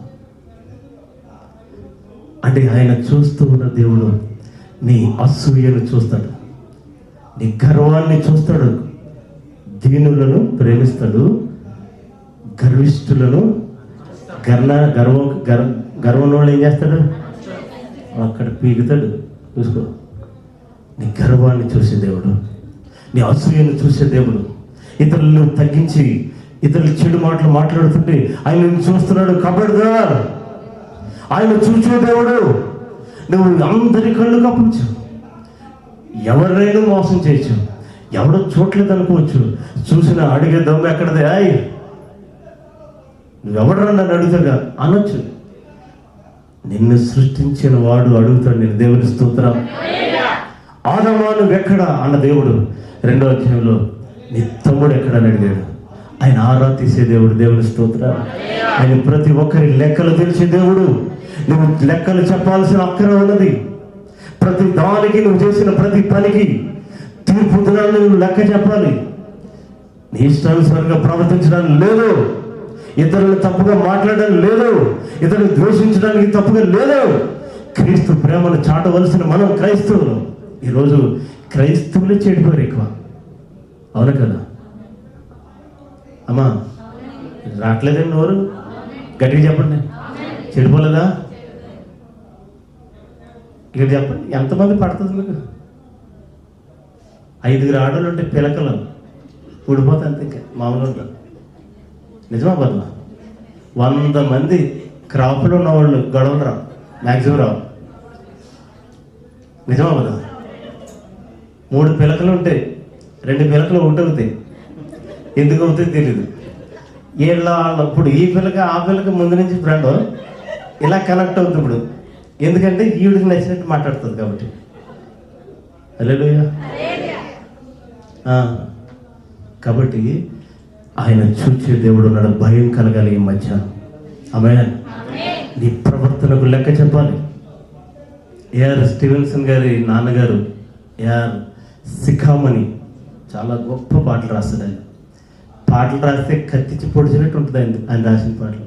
Speaker 1: అంటే ఆయన చూస్తూ ఉన్న దేవుడు నీ అసూయను చూస్తాడు, నీ గర్వాన్ని చూస్తాడు, దీనులను ప్రేమిస్తాడు, గర్విష్ఠులను గర్వం వాళ్ళు ఏం చేస్తాడు? అక్కడ పీకుతాడు. చూసుకో, నీ గర్వాన్ని చూసే దేవుడు, నీ అసూయను చూసే దేవుడు. ఇతరులను తగ్గించి ఇతరులు చెడు మాటలు మాట్లాడుతుంటే ఆయన చూస్తున్నాడు. ఖబర్దార్, ఆయన చూచే దేవుడు. నువ్వు అందరి కళ్ళు కప్పచ్చు, ఎవరినైనా మోసం చేయొచ్చు, ఎవడో చూడలేదు అనుకోవచ్చు, చూసిన అడిగే దమ్ము ఎక్కడదే, నువ్వెవడరా నన్ను అడుగుతాగా అనొచ్చు. నిన్ను సృష్టించిన వాడు అడుగుతాడు నేను. దేవుని స్తోత్రం. ఆదమా నువ్వెక్కడ అన్న దేవుడు 2వ అధ్యాయంలో నీ తమ్ముడు ఎక్కడని అడిగాడు. ఆయన ఆరా తీసే దేవుడు. దేవుని స్తోత్రం. ఆయన ప్రతి ఒక్కరి లెక్కలు తెలిసే దేవుడు. నువ్వు లెక్కలు చెప్పాల్సిన అక్కర ఉన్నది. ప్రతి దానికి, నువ్వు చేసిన ప్రతి పనికి తీర్పు దినాన్ని నువ్వు లెక్క చెప్పాలి. నీ ఇష్టానుసారంగా ప్రవర్తించడానికి లేదు. ఇతరులను తప్పుగా మాట్లాడడం లేదు, ఇతరులను ద్వేషించడానికి తప్పుగా లేదు. క్రీస్తు ప్రేమను చాటవలసిన మనం క్రైస్తవులు. ఈరోజు క్రైస్తవులే చెడిపోయారు ఎక్కువ. అవును కదా అమ్మా? రావట్లేదండి నోరు? గట్టిగా చెప్పండి. చెడిపోలేదా? ఇక్కడ చెప్పండి, ఎంతమంది పడుతుంది మీకు? 5 ఆడలు ఉంటే పిలకలు ఊడిపోతే అంతే, ఇంకా మామూలు ఉంటారు. నిజమా బదులు 100 మంది క్రాప్లో ఉన్నవాళ్ళు గొడవలు రావు, మ్యాక్సిమం రావు. నిజమా బదులు 3 పిలకలు ఉంటాయి, 2 పిలకలు ఒకటి అవుతాయి. ఎందుకు అవుతాయి తెలీదు. ఇప్పుడు ఈ పిల్లక ఆ పిల్లక ముందు నుంచి ఫ్రెండ్ ఇలా కనెక్ట్ అవుతుంది. ఇప్పుడు ఎందుకంటే ఈవిడికి నచ్చినట్టు మాట్లాడుతుంది కాబట్టి. హల్లెలూయా. కాబట్టి ఆయన చూచే దేవుడు ఉన్నాడు. భయం కలగాలి ఈ మధ్య. ఆమేన్. నీ ప్రవర్తనకు లెక్క చెప్పాలి. ఏఆర్ స్టీవెన్సన్ గారి నాన్నగారు ఏఆర్ శిఖామణి చాలా గొప్ప పాటలు రాస్తాడు. ఆయన పాటలు రాస్తే కత్తిచ్చి పొడిచినట్టు ఉంటుంది ఆయన రాసిన పాటలు.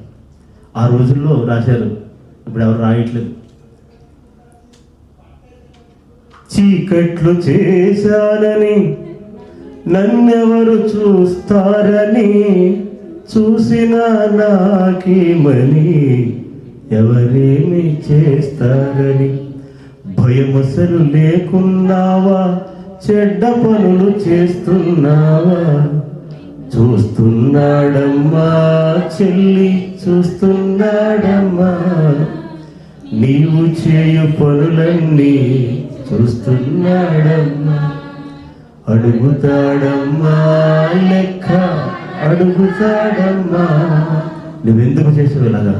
Speaker 1: ఆ రోజుల్లో రాశారు, ఇప్పుడు ఎవరు రాయట్లేదు. చీకట్లు చేశానని నన్నెవరు చూస్తారని, చూసినా నాకేమని ఎవరేమి చేస్తారని, భయమసలు లేకున్నావా, చెడ్డ పనులు చేస్తున్నావా, చూస్తున్నాడమ్మా చెల్లి చూస్తున్నాడమ్మా, నీవు చేయు పనులన్నీ చూస్తున్నాడమ్మా, అడుగుతాడమ్మా లెక్క అడుగుతాడమ్మా, నువ్వెందుకు చేసావు ఇలాగా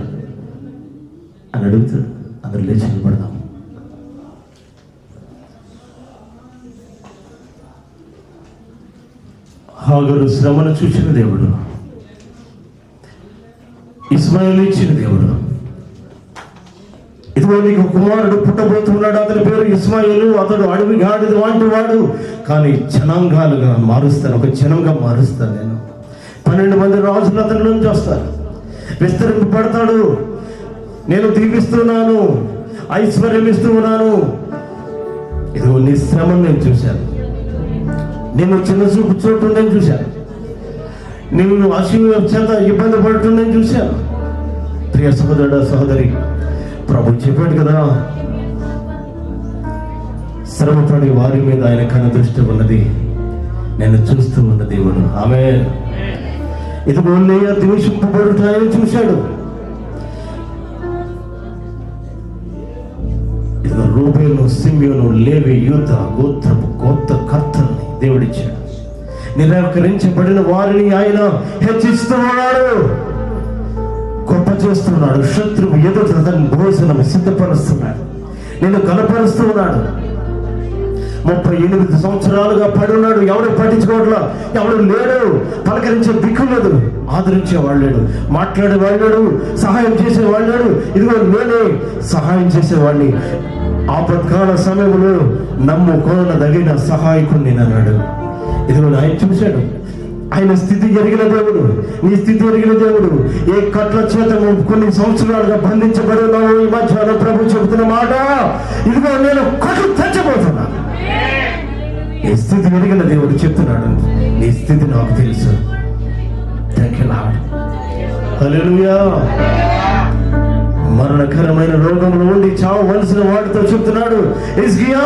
Speaker 1: అని అడుగుతాడు. అందరు లేచి నిలబడదాం. హాగరు శ్రమను చూసిన దేవుడు, ఇస్మాయిల్ ఇచ్చిన దేవుడు. ఇదిగో నీకు కుమారుడు పుట్టబోతున్నాడు, అతని పేరు ఇస్మాయిలు, అతడు అడవి గాడిద వంటి వాడు, కానీ జనాంగాలుగా మారుస్తాను, ఒక జనంగా మారుస్తాను నేను. 12 మంది రాజులు అతని నుంచి వస్తారు, విస్తరింపబడతాడు. నేను దీవిస్తున్నాను, ఐశ్వర్యం ఇస్తూ ఉన్నాను. ఇదిగో నీ శ్రమను నేను చూశాను, నేను చిన్న చూపు చోటు నేను చూశాను, నేను అసూయ చేత ఇబ్బంది పడుతుంది నేను చూశాను. ప్రియ సహోదరుడు సహోదరి, ప్రభు చెప్పాడు కదా, శ్రమపడి వారి మీద ఆయన కన్న దృష్టి ఉన్నది, నేను చూస్తూ ఉన్న దేవుడు. ఆమేన్. ఇదిగో లేయ ద్వేషింపబడుట ఆయన చూశాడు. ఇదిగో రూబేను, సిమ్యోను, లేవి, యూద గోత్రపు కర్తల్ని దేవుడిచ్చాడు. నిరాకరించబడిన వారిని ఆయన హెచ్చిస్తూ ఉన్నాడు, గొప్ప చేస్తున్నాడు. శత్రువు ఎదుట తన భోజనం సిద్ధపరుస్తున్నాడు, నేను కనపరుస్తూ ఉన్నాడు. 38 సంవత్సరాలుగా పడి ఉన్నాడు, ఎవరు పట్టించుకోవట్లా, ఎవరు లేడు, పలకరించే దిక్కు లేదు, ఆదరించేవాడు లేడు, మాట్లాడేవాడు లేడు, సహాయం చేసేవాడు లేడు. ఇదిగో నేనే సహాయం చేసేవాడిని, ఆపత్కాల సమయంలో నమ్ముకోనదగిన సహాయకుడు నేను అన్నాడు. ఇదిగో ఆయన చూశాడు. ఆయన స్థితి ఎరిగిన దేవుడు, నీ స్థితి ఎరిగిన దేవుడు. ఏ కట్ల చేత కొన్ని సంవత్సరాలుగా బంధించబడి ఉన్నావు, ఈ మధ్యాహ్నం ప్రభు చెబుతున్న మాట, ఇదిగో నేను కట్లు తెచ్చబోతున్నా. నీ స్థితి ఎరిగిన దేవుడు చెప్తున్నాడు, నీ స్థితి నాకు తెలుసు. Thank you Lord. హల్లెలూయా. మరణకరమైన రోగంలో ఉండి చావవలసిన వాడితో చెప్తున్నాడు, హిజ్కియా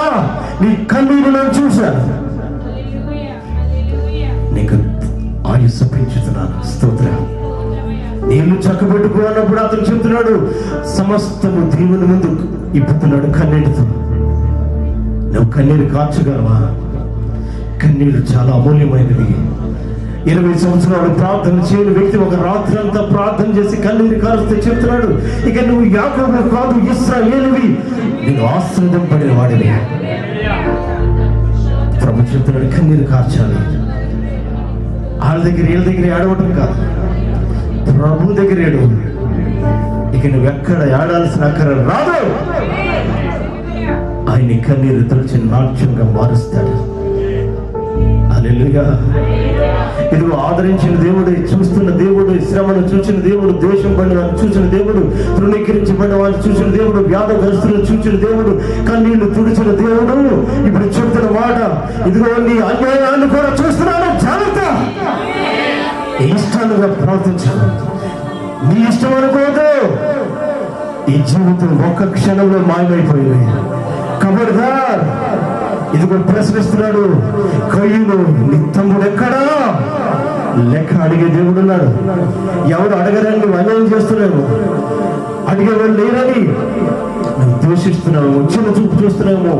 Speaker 1: నీ కన్నీరు నేను చూశాను, నీకు ఆయుస్సు పెంచుతున్నాను. స్తోత్రం. నీళ్లు చక్కబెట్టుకో అన్నప్పుడు అతను చెప్తున్నాడు, సమస్తము దేవుని ముందు ఇప్పుతున్నాడు కన్నీటితో. నువ్వు కన్నీరు కార్చగలవా? కన్నీరు చాలా అమూల్యమైనది. 20 సంవత్సరాలు ప్రార్థన చేయని వ్యక్తి ఒక రాత్రి అంతా ప్రార్థన చేసి కన్నీరు కారుస్తే చెప్తున్నాడు, ఇక నువ్వు యాకోబు కాదు, ఇశ్రాయేలువి, నేను ఆశ్రయింపబడిన వాడివి. ప్రభు చెప్తున్నాడు, కన్నీరు కార్చాలి. వాళ్ళ దగ్గర వీళ్ళ దగ్గర ఏడవటం కాదు, ప్రభు దగ్గర ఏడవ. ఇక నువ్వు ఎక్కడ ఏడాల్సిన అక్కర రాదు. ఆయన కన్నీరు తుడిచి నాట్యంగా మారుస్తాడు. హల్లెలూయా. ఇదిగో ఆదరించిన దేవుడు, చూస్తున్న దేవుడు, శ్రమను చూసిన దేవుడు, ద్వేషం పడిన వారిని చూసిన దేవుడు, తృణీకరించబడిన వారిని చూసిన దేవుడు, వ్యాధగ్రస్తులను చూసిన దేవుడు, కన్నీళ్లు తుడిచిన దేవుడు ఇప్పుడు చెప్తున్న మాట, ఇదిగో నీ అన్యాయాన్ని కూడా చూస్తున్నాను, జాగ్రత్త. ఇష్టాలుగా ప్రవర్తించాను, నీ ఇష్టం అనుకోదు. ఈ జీవితం ఒక్క క్షణంలో మాయమైపోయింది. ఖబర్దార్. ఇదిగో ప్రశ్నిస్తున్నాడు కయ్యూను, నీ తమ్ముడు ఎక్కడా? లెక్క అడిగే దేవుడు ఉన్నాడు. ఎవరు అడగరని నువ్వు అన్యాయం చేస్తున్నావు, అడిగేవాళ్ళు లేరని నువ్వు దూషిస్తున్నావు, చిన్న చూపు చూస్తున్నాము,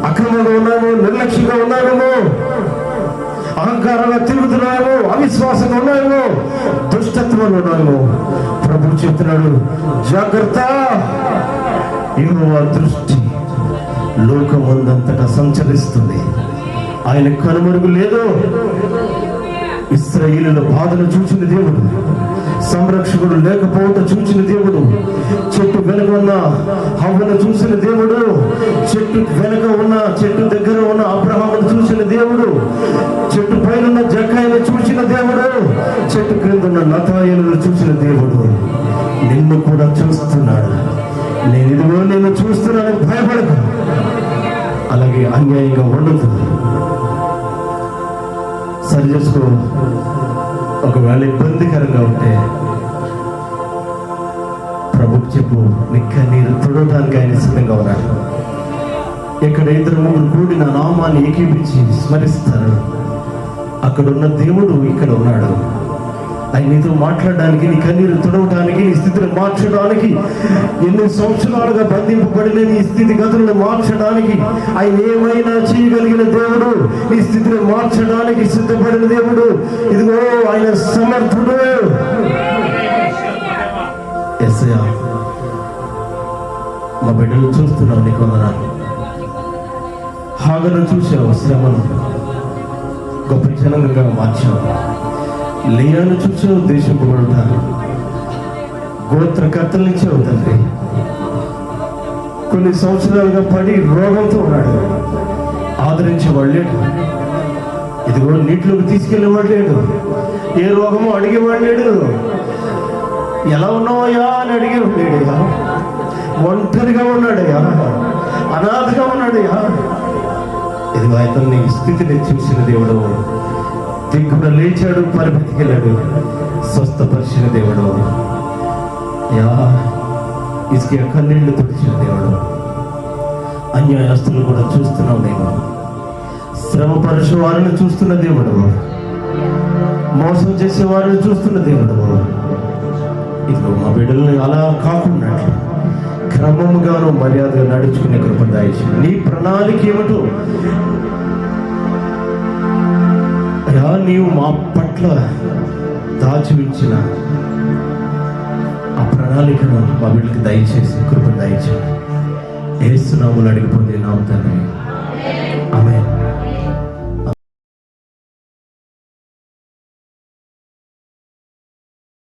Speaker 1: అక్రమంగా ఉన్నాము, నిర్లక్ష్యంగా ఉన్నాము, అహంకారంగా తిరుగుతున్నాము, అవిశ్వాసంగా ఉన్నాము, దుష్టత్వంలో ఉన్నాము. ప్రభు చెప్తున్నాడు, జాగ్రత్త. యెహోవా దృష్టి లోకమందంతటా సంచరిస్తుంది, ఆయన కనుమరుగు లేదు. ఇశ్రాయేలుల బాధను చూచిన దేవుడు, సంరక్షకుడు లేకపోవటం చూసిన దేవుడు, చెట్టు వెనుక ఉన్న హవ్వను చూసిన దేవుడు, చెట్టు వెనుక ఉన్న చెట్టు దగ్గర ఉన్న అబ్రహామును చూసిన దేవుడు, చెట్టు పైన ఉన్న జక్కాయను చూసిన దేవుడు, చెట్టు క్రింద ఉన్న నతాయేలును చూసిన దేవుడు నిన్ను కూడా చూస్తున్నాడు. నేను చూస్తున్నాను, భయపడకు. అలాగే అన్యాయంగా ఉండదు, సరి చేసుకో. ఒకవేళ ఇబ్బందికరంగా ఉంటే ప్రభుకు చెప్పు, నీ కన్నీరు తుడవడానికి ఆయన సిద్ధంగా ఉన్నాడు. ఇక్కడ 2-3 కూడి నా నామాన్ని ఏకీపించి స్మరిస్తారు, అక్కడున్న దేవుడు ఇక్కడ ఉన్నాడు. ఆయన నీతో మాట్లాడడానికి, నీ కన్నీరు తుడవడానికి, నీ స్థితిని మార్చడానికి, ఎన్నో సంవత్సరాలుగా బంధింపబడిన నీ స్థితి గతులను మార్చడానికి ఆయన ఏమైనా చేయగలిగిన దేవుడు, నీ స్థితిని మార్చడానికి సిద్ధపడిన దేవుడు. ఇదిగో ఆయన సమర్థుడు. యేసయ్యా, మా బిడ్డలు చూస్తున్నావు, నీకు వందనాలు. హాగను చూసావు, శ్రమను గొప్ప జనంగా మార్చావు. లేయాను చూసావు, దేశింపబడతాను. గోత్రకర్తలు ఇచ్చావు తండ్రి. కొన్ని సంవత్సరాలుగా పడి రోగంతో ఉన్నాడు, ఆదరించేవాడు లేడు. ఇదిగో నీటిలోకి తీసుకెళ్ళేవాడు లేడు, ఏ రోగమో అడిగేవాడు లేడు. ఎలా ఉన్నావయ్యా అని అడిగేవాడు లేడయ్యా. ఒంటరిగా ఉన్నాడయ్యా, అనాథగా ఉన్నాడయ్యా. ఇదిగో అతన్ని స్థితిని చూసిన దేవుడు, దిక్కున లేచాడు, పరిమితికెళ్ళాడు, స్వస్థపరిచిన దేవుడు. యా ఇసుక కన్నీళ్లు తుడిచిన దేవుడు. అన్యాయస్తులు కూడా చూస్తున్నావు దేవుడు, శ్రమపరిచే వారిని చూస్తున్న దేవుడు, మోసం చేసే వారిని చూస్తున్న దేవుడు. ఇదిగో మా బిడ్డల్ని అలా కాకుండా క్రమముగాను మర్యాదగా నడుచుకునే కృప దయచేయి. నీ ప్రణాళిక ఏమిటో అయ్యా, నీవు మా పట్ల దాచి ఉంచిన ఆ ప్రణాళికను మా బిడ్డకి దయచేసి కృప దయచేయి. యేసు నామములో అడిగిపోతే నామ తండ్రి.